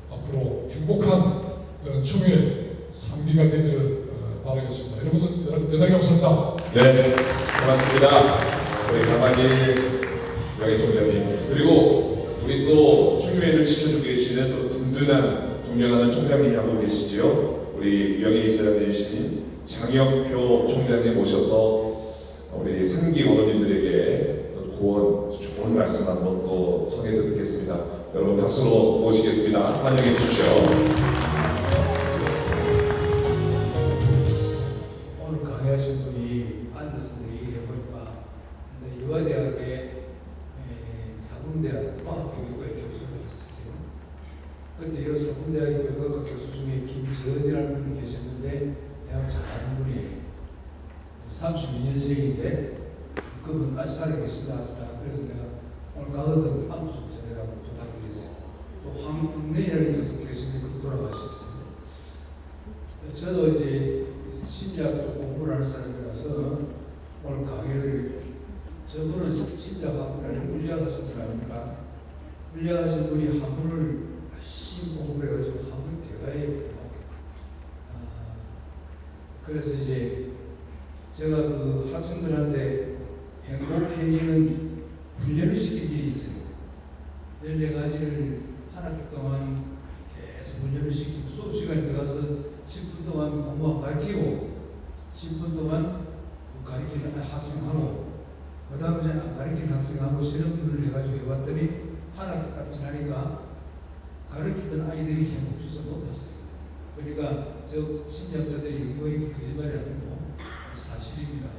앞으로 행복한 그런 중요의 3기가 되기를 바라겠습니다. 여러분들 대단히 감사합니다. 네, 고맙습니다. 우리 강만일 명예총장님 그리고 우리 또 중유회를 지켜주고 계시는 또 든든한 존경하는 총장님이 하고 계시지요. 우리 명예이사장님이신 장혁표 총장님 모셔서 우리 3기 어머님들에게 또 고원 좋은 말씀 한번 또 청해 듣겠습니다. 여러분 박수로 모시겠습니다. 환영해 주십시오. 오늘 강의하신 분이 앉아서 얘기해 보니까 이화대학의 사범대학 과학교육과의 교수를 했었어요. 근데 이 사범대학의 교육과 교수 중에 김재은이라는 분이 계셨는데 내가 잘 아는 분이에요. 32년생인데 그 그분 아직 살아계신다. 그래서 내가 오늘 가거든 안부 좀 전해라고 부탁드렸어요. 또 황내일이 계속 계신데 그 돌아가셨어요. 저도 이제 신약 공부를 하는 사람이라서 오늘 강의를 저분은 신약학부라는 물리학 하신 분 아닙니까? 물리학 하신 분이 한문을 열심히 공부를 해가지고 한문 대가예요. 그래서 이제 제가 그 학생들한테 행복해지는 훈련을 시킨 일이 있어요. 14가지를 한 학기 동안 계속 훈련을 시키고 수업 시간에 들어가서 10분 동안 공부하고 가르치고 10분 동안 가르치는 학생하고 그 다음에 안 가르치는 학생하고 실험을 해가지고 해봤더니 한 학기까지 지나니까 가르치던 아이들이 행복 주소 높았어요. 그러니까 저 신학자들이 거의 거짓말이 아니고 사실입니다.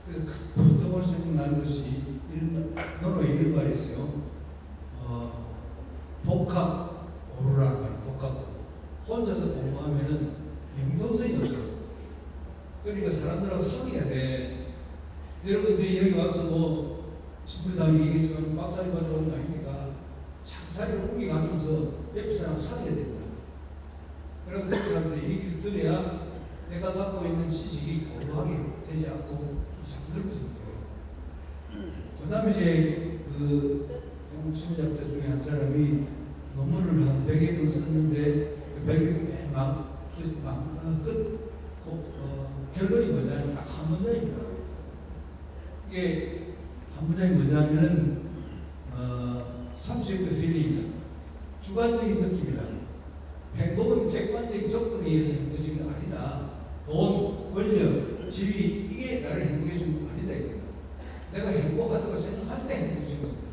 그래서 큰 분동을 생각나는 것이 이런 논어에 이런 말이 있어요. 독학 오르라는 말, 독학. 혼자서 공부하면은 영동성이 없어요. 그러니까 사람들하고 상의해야 돼. 여러분들이 여기 와서 뭐 우리 나이 얘기했지만 박사님 받으러 온 거 아닙니까? 창사를 옮겨가면서 옆 사람 상의해야 됩니다. 그런 사람들이 얘기를 들어야 내가 갖고 있는 지식이 고루하게 되지 않고 자꾸 넓어지는 거예요. 그 다음에 이제 그 심리학자 중에 한 사람이 논문을 한 100여 번 썼는데 100여 끝 결론이 뭐냐면 딱 한 문장입니다. 이게 한 문장이 뭐냐면은 subject feeling이다. 주관적인 느낌이다. 행복은 객관적인 조건에 의해서 행복해지는 게 아니다. 돈, 권력, 지위 이게 나를 행복해 주는 거 아니다 이거다. 내가 행복하다고 생각할 때 행복해지는 겁니다.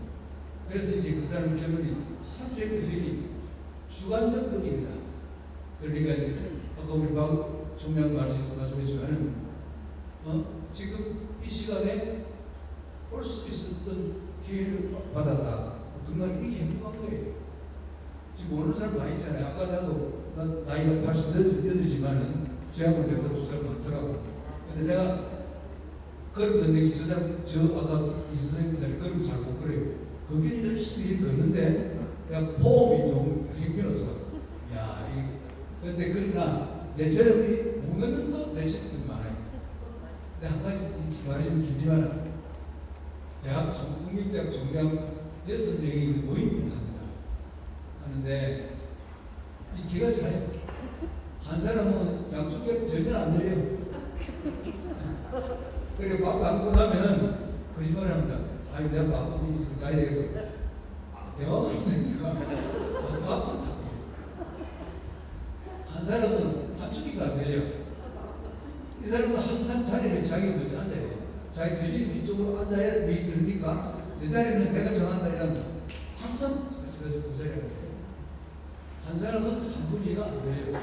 그래서 이제 그 사람 결론이 subject feeling, 주관적 느낌이다. 그러니까 이제 아까 우리 박 총장 말씀했지만은 지금 이 시간에 올 수 있었던 기회를 받았다. 그건 이게 행복한 거예요. 지금 오는 사람 많이 있잖아요. 아까 나도 나이가 88이지만은 제한번 됐다 두 사람 많더라고. 근데 내가 걸음 걷는 게 저 아까 이 선생님들이 걸음 잘 못 걸어요. 거기 열심히 걷는데 내가 포옹이 좀 형편없어. 야, 근데 그러나 내처럼 못 걷는 도 내 친구들 많아요. 근데 한 가지 말이 좀 길지만 국민대학 종강 6명이 모임을 합니다. 하는데 이 기가 차요. 한 사람은 양쪽에 전혀 안 들려. 그리고 밥 먹고 나면은 거짓말 합니다. 아유, 내가 밥먹고 있어서 가야 되겠다. 대화가 안 되니까. 한 사람은 한쪽이가 안 들려. 이 사람은 항상 자리를 자기 먼저 앉아야 돼. 자기 들리는 뒤쪽으로 앉아야 왜 들립니까? 내 자리는 내가 정한다 이랍니다. 항상 그래서 그 자리에 앉아요. 한 사람은 3분의 2가 안 들려.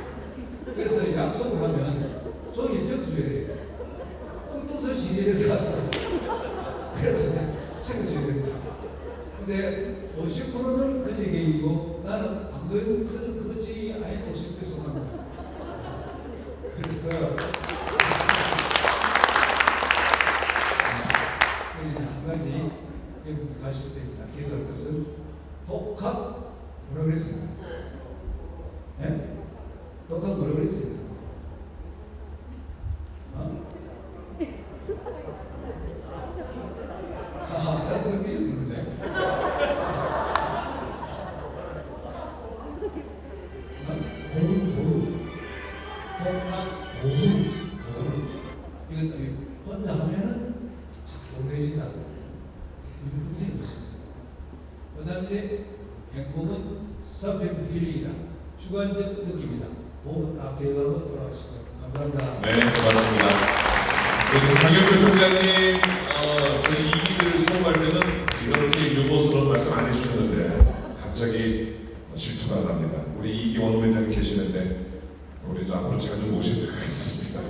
그래서 약속을 하면 종이에 적어줘야 돼요. 엉뚱서 시절에 사서 그래서 적어줘야 됩니다. 근데 50%는 그 지경이고 나는 안 그 지경이 아닌 50%에 속합니다. 그래서 한 가지 여기부터 가실 때입니다. 기억할 것은 독학 뭐라고 그랬습니다? 네? 독학 뭐라고 그랬습니다? 나 그런 게 좀 있는데. 고루. 독학 고루. 이것도 혼자 하면은 오래지다고 윤풍생이 없습니다. 그 다음에 이제 행복은 subject feeling이다. 주관적 느낌이다. 그거 다 기억하고 돌아가시고 감사합니다. 네, 고맙습니다. 장영표 총장님, 저희 2기를 수업할 때는 이렇게 유머스러운 말씀 안 해주셨는데 갑자기 질투가 납니다. 우리 2기 원후위원장님 계시는데 우리 앞으로 제가 좀 모시도록 하겠습니다.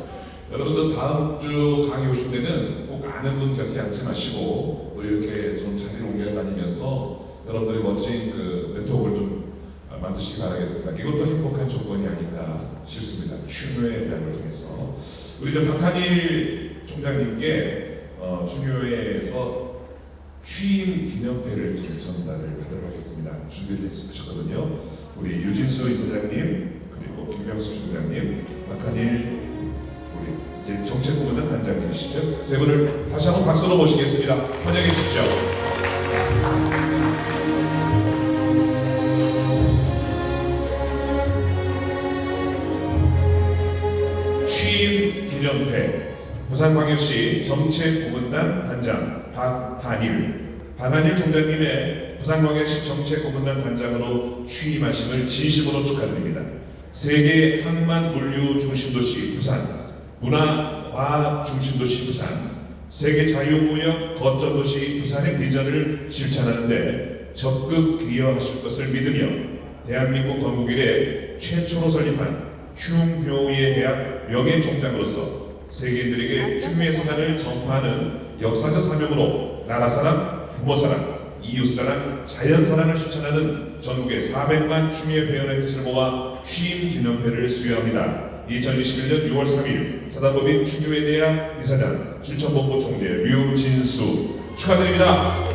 여러분 저 다음 주 강의 오실 때는 꼭 아는 분 곁에 앉지 마시고 또 이렇게 좀 자리를 옮겨 다니면서 여러분들의 멋진 그 네트워크를 좀 만드시기 바라겠습니다. 이것도 행복한 조건이 아닐까 싶습니다. 취노에 대한 걸 통해서 우리 저 박한일 총장님께 중요회에서 취임 기념회를 전달을 하도록 하겠습니다. 준비를 하셨거든요. 우리 유진수 이사장님, 그리고 김명수 총장님, 박한일 우리 이제 정책부문단 단장님이시죠. 세 분을 다시 한번 박수로 모시겠습니다. 환영해 주십시오. 취임 기념회 부산광역시 정책부문단 단장 박한일 총장님의 부산광역시 정책부문단 단장으로 취임하심을 진심으로 축하드립니다. 세계 항만 물류 중심도시 부산, 문화 과학 중심도시 부산, 세계 자유무역 거점도시 부산의 비전을 실천하는 데 적극 기여하실 것을 믿으며 대한민국 건국 이래 최초로 설립한 흉효의 대학 명예총장으로서 세계인들에게 흉의 선언을 전파하는 역사적 사명으로 나라사랑, 부모사랑, 이웃사랑, 자연사랑을 실천하는 전국의 400만 추미애 회원의 뜻을 모아 취임 기념회를 수여합니다. 2021년 6월 3일 사단법인 흉효의 대학 이사장 실천본부 총재 류진수 축하드립니다.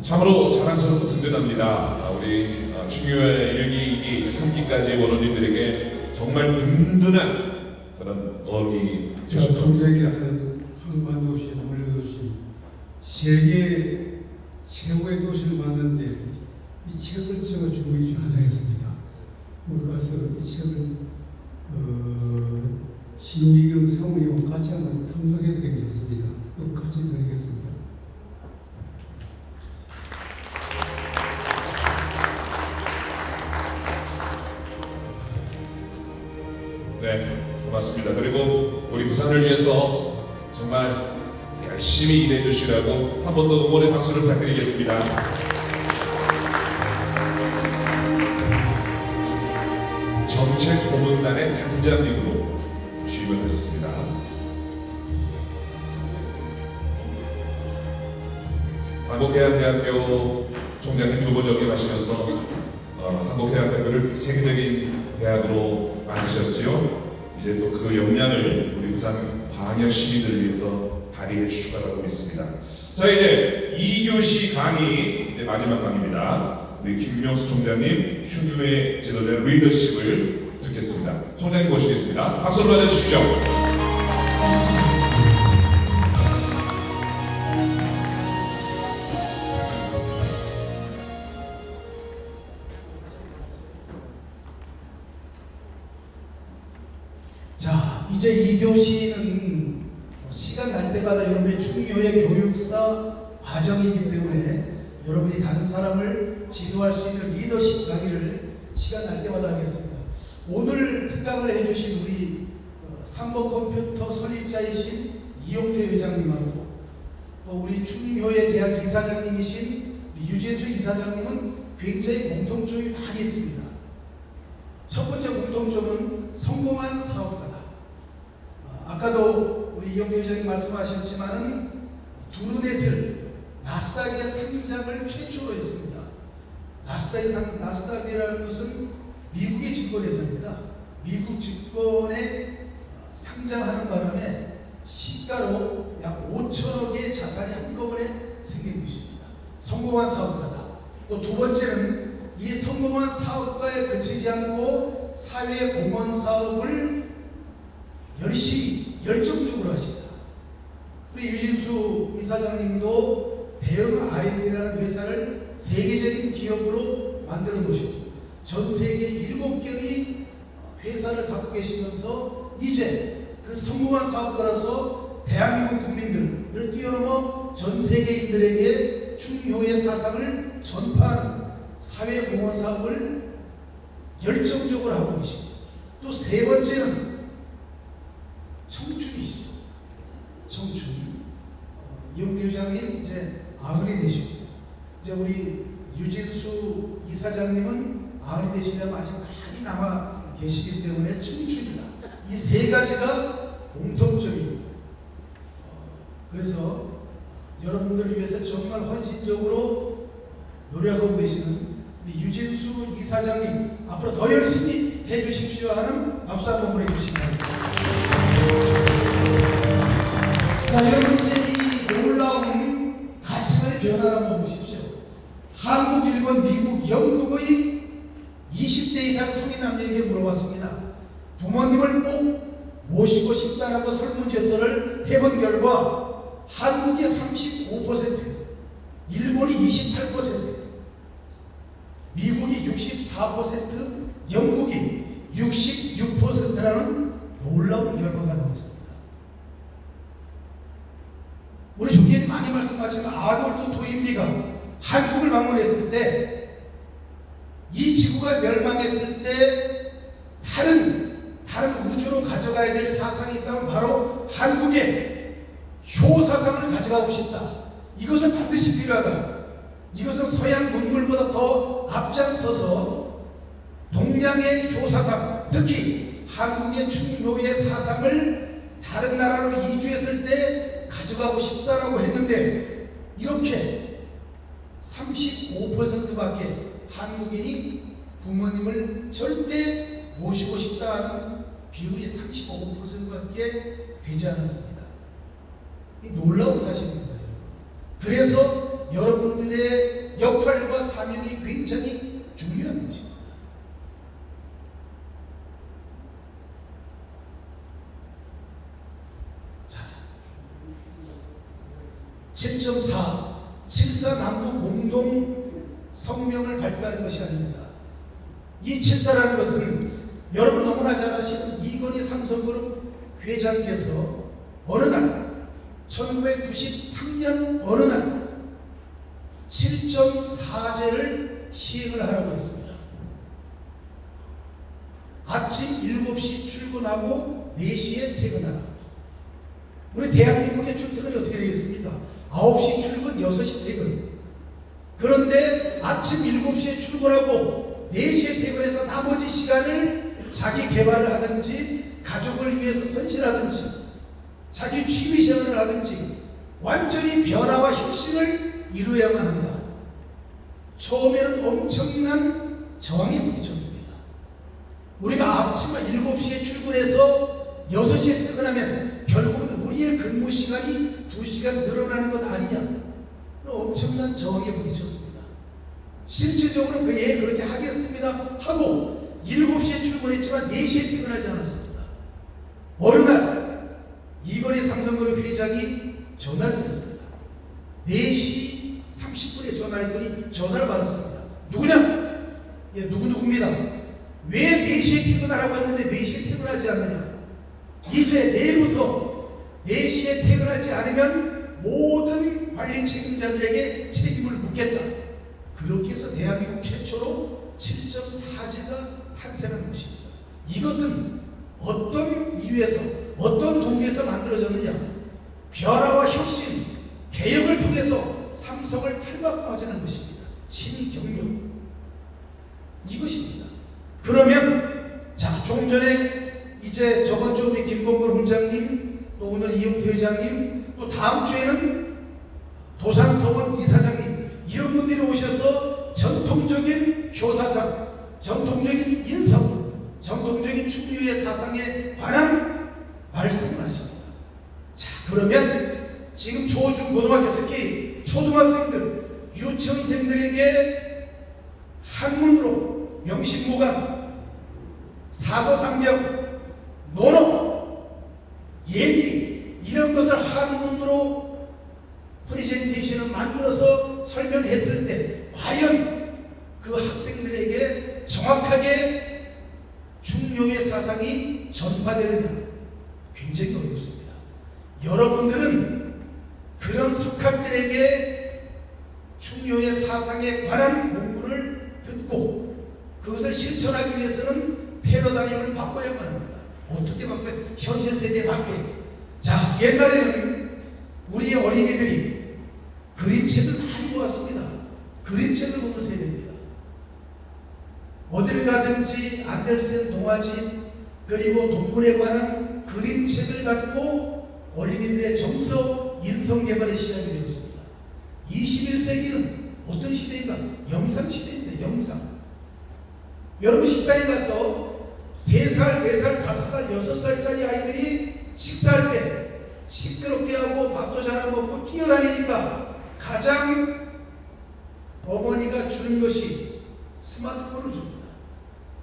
참으로 자랑스럽고 든든합니다. 우리 중요한 1기, 2기, 3기까지 원로님들에게 정말 든든한 그런 어이 제가 평생에 하는 항만도시, 물류도시, 세계 최고의 도시를 만드는데 이 책을 제가 준비하지 않았습니다. 오늘 가서 이 책을 신미경 사모님과 같이 한번 탐독해도 괜찮습니다. 같이 드리겠습니다. 네, 고맙습니다. 그리고 우리 부산을 위해서 정말 열심히 일해 주시라고 한 번 더 응원의 박수를 부탁드리겠습니다. 정책고문단의 단장님으로 취임을 하셨습니다. 한국해양대학교 총장님 두 번 역임하시면서 한국해양대학교를 세계적인 대학으로 만드셨지요. 이제 또 그 역량을 우리 부산 광역 시민들을 위해서 발휘해 주실 거라고 믿습니다. 자, 이제 2교시 강의 이제 마지막 강의입니다. 우리 김명수 총장님 흉유의 제도된 리더십을 듣겠습니다. 총장님 모시겠습니다. 박수로 맞아주십시오. 자, 이제 2교시는 시간 날 때마다 여러분의 중요의 교육사 과정이기 때문에 여러분이 다른 사람을 지도할 수 있는 리더십 강의를 시간 날 때마다 하겠습니다. 오늘 특강을 해주신 우리 삼보컴퓨터 설립자이신 이용태 회장님하고 또 우리 충효의 대학 이사장님이신 유진수 이사장님은 굉장히 공통점이 많이 있습니다. 첫 번째 공통점은 성공한 사업가다. 아까도 우리 이용태 회장님 말씀하셨지만은 두루넷을 나스닥에 상장을 최초로 했습니다. 나스닥이라는 것은 미국의 증권회사입니다. 미국 증권에 상장하는 바람에 시가로 약 5천억의 자산이 한꺼번에 생긴 것입니다. 성공한 사업가다. 또 두 번째는 이 성공한 사업가에 그치지 않고 사회 공헌 사업을 열심히 열정적으로 하신다. 우리 유진수 이사장님도 대형 R&D라는 회사를 세계적인 기업으로 만들어 놓으셨고 전 세계 7개의 회사를 갖고 계시면서 이제 그 성공한 사업가로서 대한민국 국민들을 뛰어넘어 전 세계인들에게 충효의 사상을 전파하는 사회공헌 사업을 열정적으로 하고 계십니다. 또 세 번째는 청춘이시죠. 청춘. 이용태 회장님 이제 90이 되시고 이제 우리 유진수 이사장님은 90이 되시려면 아직 많이 남아 계시기 때문에 청춘이다. 이 세 가지가 공통점입니다. 그래서 여러분들을 위해서 정말 헌신적으로 노력하고 계시는 우리 유진수 이사장님 앞으로 더 열심히 해주십시오 하는 박수 한번 보내주시기 바랍니다. 자, 여러분 이제 이 놀라운 가치관의 변화를 한번 보십시오. 한국, 일본, 미국, 영국의 20대 이상 성인 남녀에게 물어봤습니다. 부모님을 꼭 모시고 싶다라고 설문조사를 해본 결과 한국이 35%, 일본이 28%, 미국이 64%, 영국이 66%라는 놀라운 결과가 나왔습니다. 우리 종교님 많이 말씀하시는 아놀드 토인비가 한국을 방문했을 때 이 지구가 멸망했을 때 다른 우주로 가져가야 될 사상이 있다면 바로 한국의 효사상을 가져가고 싶다. 이것은 반드시 필요하다. 이것은 서양 문물보다 더 앞장서서 동양의 효사상, 특히 한국의 충효의 사상을 다른 나라로 이주했을 때 가져가고 싶다라고 했는데 이렇게 35%밖에 한국인이 부모님을 절대 모시고 싶다는 비율이 35%밖에 되지 않았습니다. 이 놀라운 사실입니다. 그래서 여러분들의 역할과 사명이 굉장히 중요한 것입니다. 자, 7.4 남북 공동 성명을 발표하는 것이 아닙니다. 이 7.4라는 것은 여러분 너무나 잘 아시는 이건희 삼성그룹 회장께서 어느 날 1993년 어느 날 7.4제를 시행을 하라고 했습니다. 아침 7시 출근하고 4시에 퇴근하라. 우리 대한민국의 출퇴근이 어떻게 되겠습니까? 9시 출근, 6시 퇴근. 그런데 아침 7시에 출근하고 4시에 퇴근해서 나머지 시간을 자기 개발을 하든지 가족을 위해서 헌신하든지 자기 취미생활을 하든지 완전히 변화와 혁신을 이루어야만 한다. 처음에는 엄청난 저항에 부딪혔습니다. 우리가 아침 7시에 출근해서 6시에 퇴근하면 결국은 우리의 근무 시간이 2시간 늘어나는 것 아니냐. 엄청난 저항에 부딪혔습니다. 실질적으로 그렇게 하겠습니다 하고 7시에 출근했지만 4시에 퇴근하지 않았습니다. 어느 날 이건희 삼성그룹 회장이 전화를 했습니다. 4시 30분에 전화를 했더니 전화를 받았습니다. 누구냐? 예, 누구입니다. 왜 4시에 퇴근하라고 했는데 4시에 퇴근하지 않느냐? 이제 내일부터 4시에 퇴근하지 않으면 모든 관리 책임자들에게 책임을 묻겠다. 그렇게 해서 대한민국 최초로 7.4제가 탄생한 것입니다. 이것은 어떤 이유에서 어떤 동기에서 만들어졌느냐? 변화와 혁신, 개혁을 통해서 삼성을 탈바꿈하자는 것입니다. 신경영 이것입니다. 그러면 자, 조금 전에 이제 저번 주 우리 김봉근 훈장님, 또 오늘 이용태 회장님, 또 다음 주에는 도산서원 이사장님, 이런 분들이 오셔서 전통적인 효사상, 전통적인 인성, 전통적인 충유의 사상에 관한 말씀을 하십니다. 자, 그러면 지금 초중 고등학교, 특히 초등학생들, 유치원생들에게 한문으로 명심보감, 사서상경, 논어, 얘기 이런 것을 한문으로 프레젠테이션을 만들어서 설명했을 때 과연 그 학생들에게 정확하게 중요의 사상이 전파되느냐? 굉장히 어렵습니다. 여러분들은 그런 석학들에게 중요의 사상에 관한 공부를 듣고 그것을 실천하기 위해서는 패러다임을 바꿔야만 합니다. 어떻게 바꿔요? 현실 세대에 맞게. 자, 옛날에는 우리의 어린이들이 그림책을 많이 보았습니다. 그림책을 보면서 해야 됩니다. 어딜 가든지 안델센 동화집 그리고 동물에 관한 그림책을 갖고 어린이들의 정서 인성개발에 시작이 되었습니다. 21세기는 어떤 시대인가? 영상 시대입니다. 영상. 여러분 식당에 가서 3살, 4살, 5살, 6살짜리 아이들이 식사할 때 시끄럽게 하고 밥도 잘 안 먹고 뛰어다니니까 가장 어머니가 주는 것이 스마트폰을 줍니다.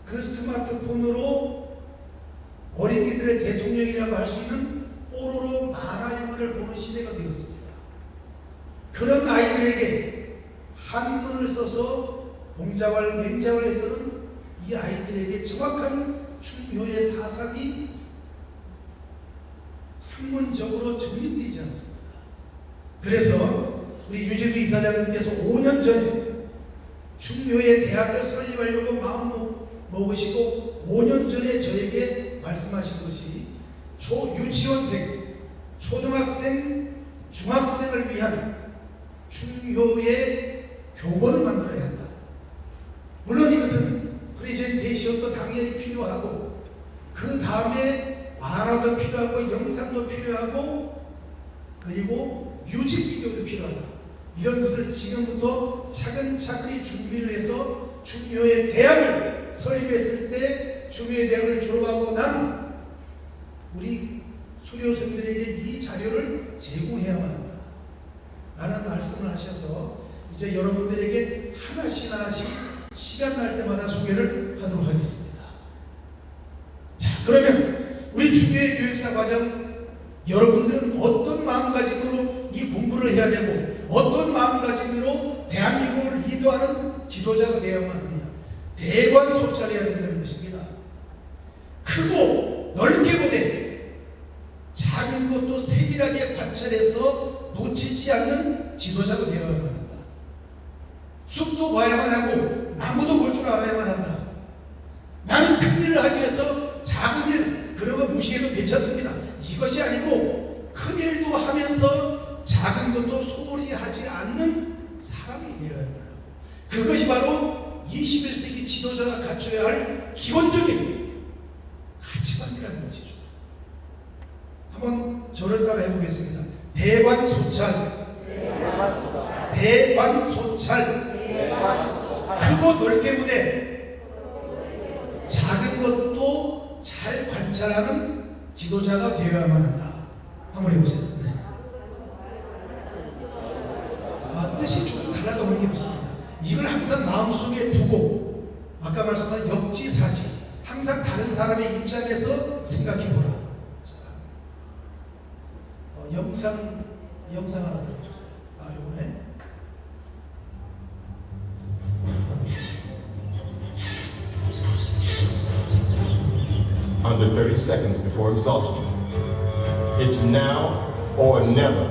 그 스마트폰으로 어린이들의 대통령이라고 할 수 있는 뽀로로 만화 영화를 보는 시대가 되었습니다. 그런 아이들에게 한문을 써서 봉자왈, 맹자왈에서는 이 아이들에게 정확한 충효의 사상이 학문적으로 정립되지 않습니다. 그래서 우리 유재두 이사장님께서 5년 전에 충효의 대학을 설립하려고 마음 먹으시고 5년 전에 저에게 말씀하신 것이 유치원생, 초등학생, 중학생을 위한 충효의 교본을 만들어야 한다. 물론 이것은 프레젠테이션도 당연히 필요하고 그 다음에 만화도 필요하고 영상도 필요하고 그리고 뮤직비디오도 필요하다. 이런 것을 지금부터 차근차근히 준비를 해서 충효의 대학을 설립했을 때 충효의 대학을 졸업하고 난 우리 수료생들에게 이 자료를 제공해야만 한다 라는 말씀을 하셔서 이제 여러분들에게 하나씩 시간 날 때마다 소개를 하도록 하겠습니다. 자, 그러면 우리 충효의 교육사 과정 여러분들은 어떤 마음가짐으로 이 공부를 해야 되고 어떤 마음가짐으로 대한민국을 리드하는 지도자가 되어야만 하느냐. 대관소찰해야 된다는 것입니다. 크고 넓게 보되 작은 것도 세밀하게 관찰해서 놓치지 않는 지도자가 되어야만 한다. 숲도 봐야만 하고 나무도 볼 줄 알아야만 한다. 나는 큰 일을 하기 위해서 작은 일 그런 거 무시해도 괜찮습니다. 이것이 아니고 큰 일도 하면서 작은 것도 소홀히 하지 않는 사람이 되어야만 하고 그것이 바로 21세기 지도자가 갖춰야 할 기본적인 가치관이라는 것이죠. 한번 저를 따라 해보겠습니다. 대관소찰. 크고 넓게 보되 작은 것도 잘 관찰하는 지도자가 되어야만 한다. 한번 해보세요. 네. 뜻이 조금 달라도 그런 게 없습니다. 이걸 항상 마음속에 두고 아까 말씀한 역지사지 항상 다른 사람의 입장에서 생각해보라. 영상 하나 들어주세요. 요번에 Under 30 seconds before exhaustion. It's now or never.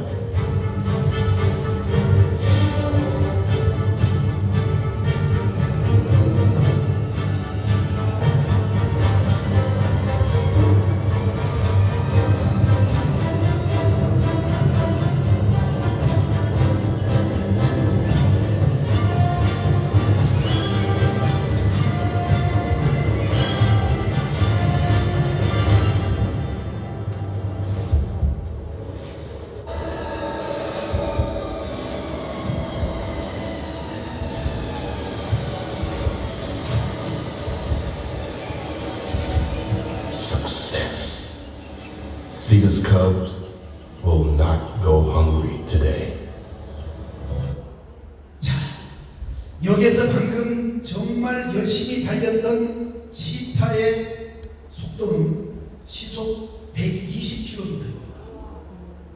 Success. Cedar's Cubs will not go hungry today. 자, 여기에서 방금 정말 열심히 달렸던 치타의 속도는 시속 120km입니다.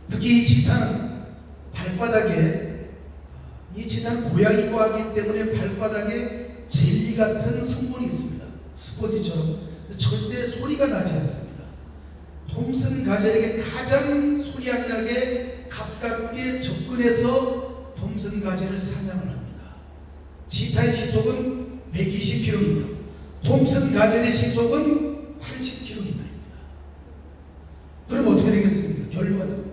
특히 이 치타는 발바닥에 이 치타는 고양이과 하기 때문에 발바닥에 젤리 같은 성분이 있습니다. 스포지처럼. 절대 소리가 나지 않습니다. 톰슨 가젤에게 가장 소리 안 나게 가깝게 접근해서 톰슨 가젤을 사냥을 합니다. 치타의 시속은 120km, 톰슨 가젤의 시속은 80km입니다. 그럼 어떻게 되겠습니까? 결과는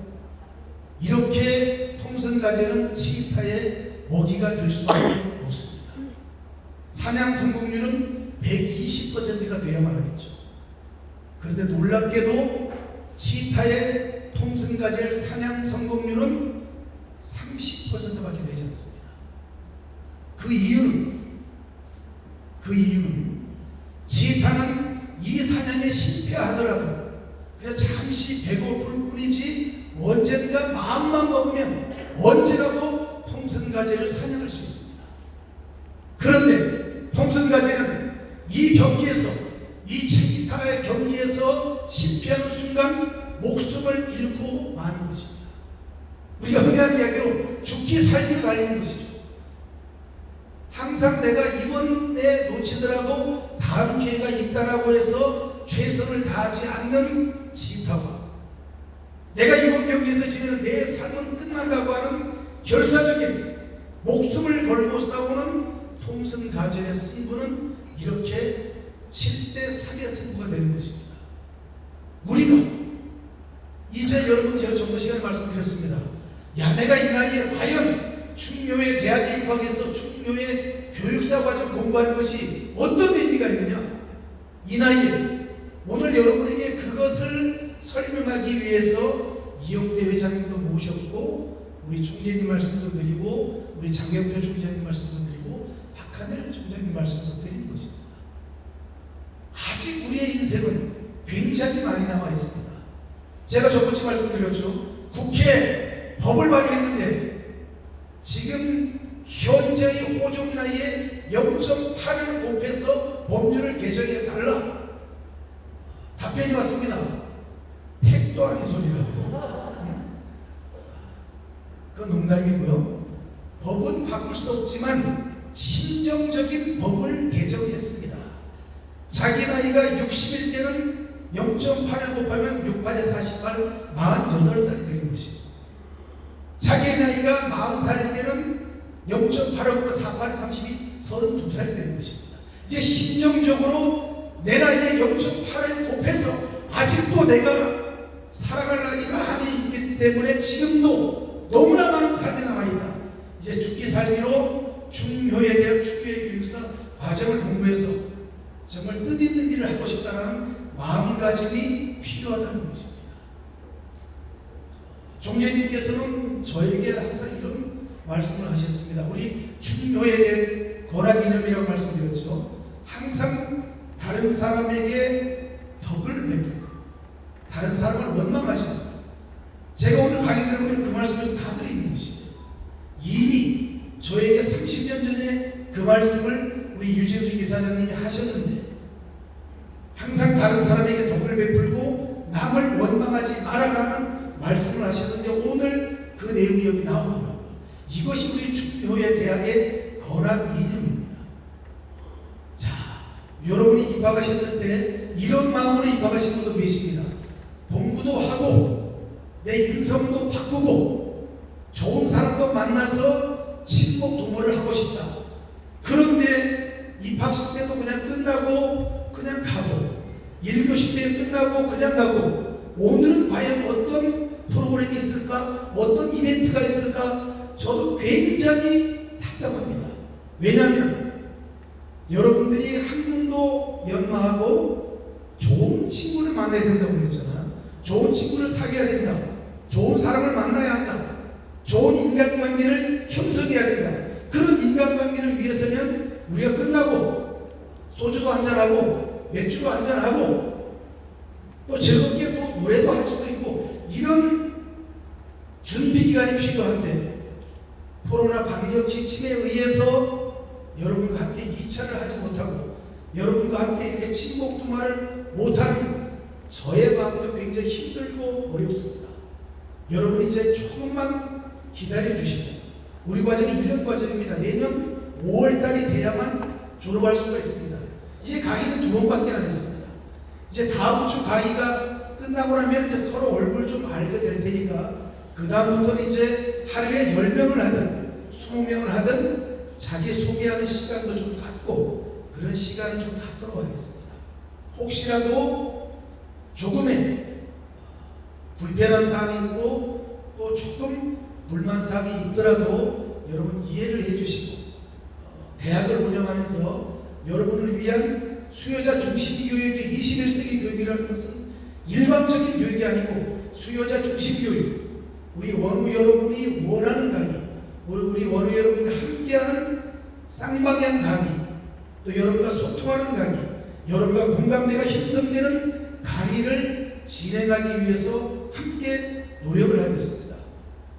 이렇게 톰슨 가젤은 치타의 먹이가 될 수밖에 없습니다. 사냥 성공률은 120%가 돼야만 하겠죠. 그런데 놀랍게도 치타의 톰슨 가젤 사냥 성공률은 30%밖에 되지 않습니다. 그 이유는 지타는 이 사냥에 실패하더라도 그냥 잠시 배고플 뿐이지 언젠가 마음만 먹으면 언제라도 톰슨가재를 사냥할 수 있습니다. 그런데 톰슨가재는 이 경기에서, 이 체기타의 경기에서 실패하는 순간 목숨을 잃고 마는 것입니다. 우리가 흔히 하는 이야기로 죽기 살기로 달리는 것이죠. 항상 내가 이번에 놓치더라도 다음 기회가 있다라고 해서 최선을 다하지 않는 지타와 내가 이번 경기에서 지면 내 삶은 끝난다고 하는 결사적인 목숨을 걸고 싸우는 톰슨 가젤의 승부는 이렇게 7대 3의 승부가 되는 것입니다. 우리가 이제 여러분 제가 좀 더 시간에 말씀드렸습니다. 야, 내가 이 나이에 과연 충묘의 대학에 입학해서 충묘의 교육사 과정 공부하는 것이 어떤 의미가 있느냐? 이 나이에 오늘 여러분에게 그것을 설명하기 위해서 이영대 회장님도 모셨고 우리 총재님 말씀도 드리고 우리 장경표 총재님 말씀도 드리고 박하늘 총장님 말씀도 드리는 것입니다. 아직 우리의 인생은 굉장히 많이 남아 있습니다. 제가 저번주 말씀드렸죠. 국회에 법을 발의했는데 지금 현재의 호적 나이에 0.8을 곱해서 법률을 개정해 달라. 답변이 왔습니다. 택도 아닌 소리라고. 그건 농담이고요. 법은 바꿀 수 없지만 심정적인 법을 개정했습니다. 자기 나이가 60일 때는 0.8을 곱하면 6, 8에 48, 48살이 되는 것입니다. 자기 나이가 40살일 때는 0.8을 곱하면 4, 8에 32, 32살이 되는 것입니다. 이제 심정적으로 내 나이에 0.8을 곱해서 아직도 내가 살아갈 날이 많이 있기 때문에 지금도 너무나 많은 삶이 남아있다. 이제 죽기 살기로 중효에 대한 중효의 교육사 과정을 공부해서 정말 뜻있는 일을 하고 싶다는 마음가짐이 필요하다는 것입니다. 종재님께서는 저에게 항상 이런 말씀을 하셨습니다. 우리 중효에 대한 권한기념이라고 말씀드렸죠. 항상 다른 사람에게 덕을 베풀고 다른 사람을 원망하십니다. 제가 오늘 강의 들으면 그 말씀을 다 드리는 것이죠. 이미 저에게 30년 전에 그 말씀을 우리 유재수 이사장님이 하셨는데 항상 다른 사람에게 덕을 베풀고 남을 원망하지 말아라는 말씀을 하셨는데 오늘 그 내용이 여기 나오더라고요. 이것이 우리 중효의 대학의 권학 이념입니다. 자, 여러분이 입학하셨을 때 이런 마음으로 입학하신 분도 계십니다. 공부도 하고 내 인성도 바꾸고 좋은 사람도 만나서 친목 도모를 하고 싶다. 그런데 입학식 때도 그냥 끝나고 그냥 가고 1교시 때 끝나고 그냥 가고 오늘은 과연 어떤 프로그램이 있을까? 어떤 이벤트가 있을까? 저도 굉장히 답답합니다. 왜냐하면 여러분들이 학문도 연마하고 좋은 친구를 만나야 된다고 그랬잖아. 좋은 친구를 사귀어야 된다. 좋은 사람을 만나야 한다. 좋은 인간관계를 형성해야 된다. 그런 인간관계를 위해서는 우리가 끝나고 소주도 한잔하고 맥주도 한잔하고 또 즐겁게 또 노래도 할 수도 있고 이런 준비기간이 필요한데 코로나 방역 지침에 의해서 여러분과 함께 2차를 하지 못하고 여러분과 함께 이렇게 친목 통화를 못하는 저의 마음도 굉장히 힘들고 어렵습니다. 여러분 이제 조금만 기다려 주시면 우리 과정이 1년 과정입니다. 내년 5월달이 돼야만 졸업할 수가 있습니다. 이제 강의는 2번밖에 안 했습니다. 이제 다음 주 강의가 끝나고 나면 이제 서로 얼굴 좀 알게 될 테니까 그 다음부터는 이제 하루에 10명을 하든 20명을 하든 자기 소개하는 시간도 좀 갖고 그런 시간을 좀 갖도록 하겠습니다. 혹시라도 조금의 불편한 사항이 있고 또 조금 불만사항이 있더라도 여러분 이해를 해주시고 대학을 운영하면서 여러분을 위한 수요자 중심 교육의 21세기 교육이라는 것은 일방적인 교육이 아니고 수요자 중심 교육, 우리 원우 여러분이 원하는 강의, 우리 원우 여러분과 함께하는 쌍방향 강의, 또 여러분과 소통하는 강의, 여러분과 공감대가 형성되는 강의를 진행하기 위해서 함께 노력을 하겠습니다.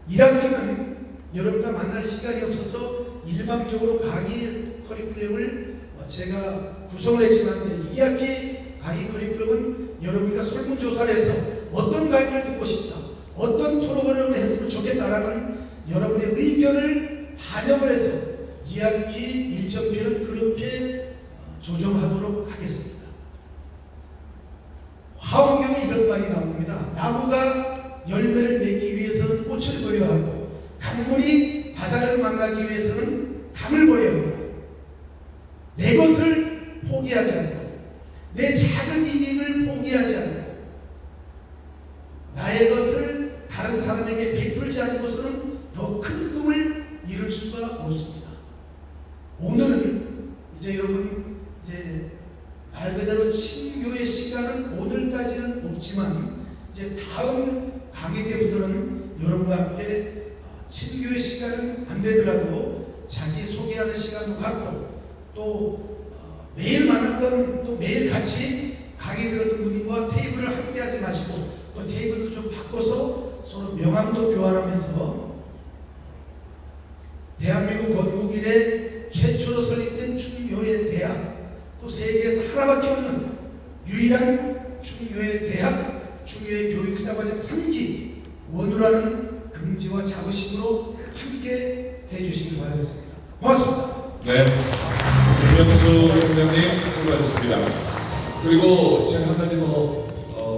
1학기는 여러분과 만날 시간이 없어서 일방적으로 강의 커리큘럼을 제가 구성을 했지만 2학기 강의 커리큘럼은 여러분과 설문조사를 해서 어떤 강의를 듣고 싶다, 어떤 프로그램을 했으면 좋겠다라는 여러분의 의견을 반영을 해서 2학기 일정표는 그렇게 조정하도록 하겠습니다. 화엄경에 이런 말이 나옵니다. 나무가 열매를 맺기 위해서는 꽃을 버려야 하고 강물이 바다를 만나기 위해서는 강을 버려야 한다. 내 것을 포기하지 않고 내 작은 이익을 포기하지 않고 나의 것을 다른 사람에게 베풀지 않고서는 더 큰 꿈을 이룰 수가 없습니다. 오늘은 이제 여러분 이제 말 그대로 친교의 시간은 오늘까지는 없지만 이제 다음 강의 때부터는 여러분과 함께 친교의 시간은 안 되더라도 자기 소개하는 시간도 갖고 또 매일 만났던 또 매일 같이 강의 들었던 분들과 테이블을 함께 하지 마시고 또 테이블도 좀 바꿔서 서로 명함도 교환하면서 대한민국 건국 이래 최초로 설립된 충교회 대학, 또 세계에서 하나밖에 없는 유일한 충교회 대학, 충교회 교육사과정 3기 원우라는 긍지와 자부심으로 함께 해주시길 바라겠습니다. 고맙습니다. 네, 김명수 총장님 수고하셨습니다. 그리고 제가 한 가지 더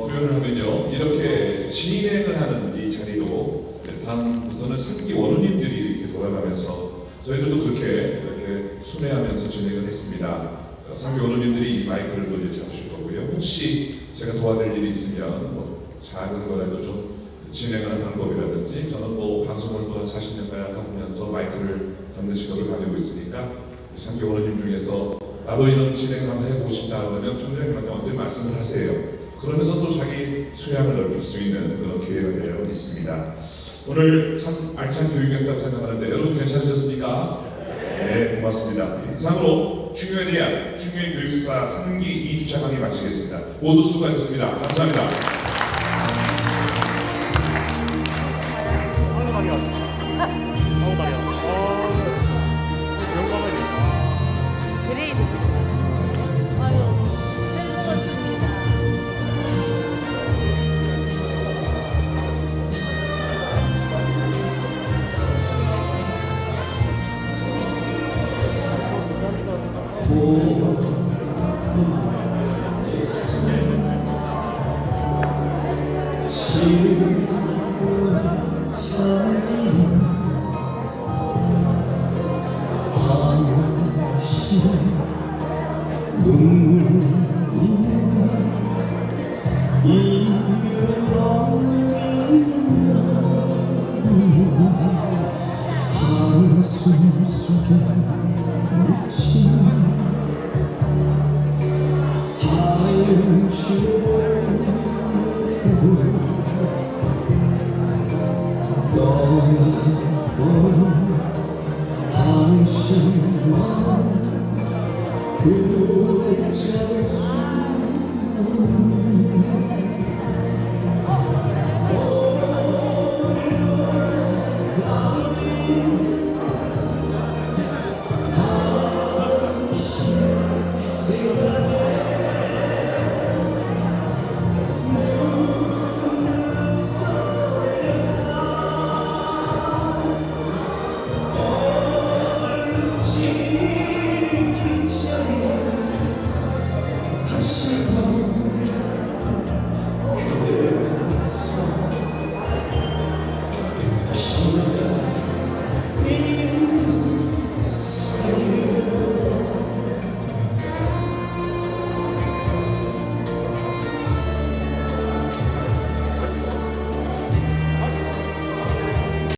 부연을 하면요, 이렇게 진행을 하는 이 자리도 다음부터는 3기 원우님들이 이렇게 돌아가면서 저희들도 그렇게 이렇게 순회하면서 진행을 했습니다. 3기 원우님들이 이 마이크를 또 이제 잡으실 거고요. 혹시 제가 도와드릴 일이 있으면 뭐 작은 거라도 좀 진행하는 방법이라든지, 저는 뭐 방송을 또 40년 가량 하면서 마이크를 잡는 직업을 가지고 있으니까 3기 원우님 중에서 나도 이런 진행을 한번 해보고 싶다 그러면 총장님한테 언제 말씀을 하세요. 그러면서 또 자기 수량을 넓힐 수 있는 그런 기회가 되려고 믿습니다. 오늘 참 알찬 교육이었다고 생각하는데 여러분 괜찮으셨습니까? 네, 고맙습니다. 이상으로 충교에 대한 충교의 교육사 3기 2주차 강의 마치겠습니다. 모두 수고하셨습니다. 감사합니다. 그레이드. 아유, 잘 먹었습니다. 당신만 그저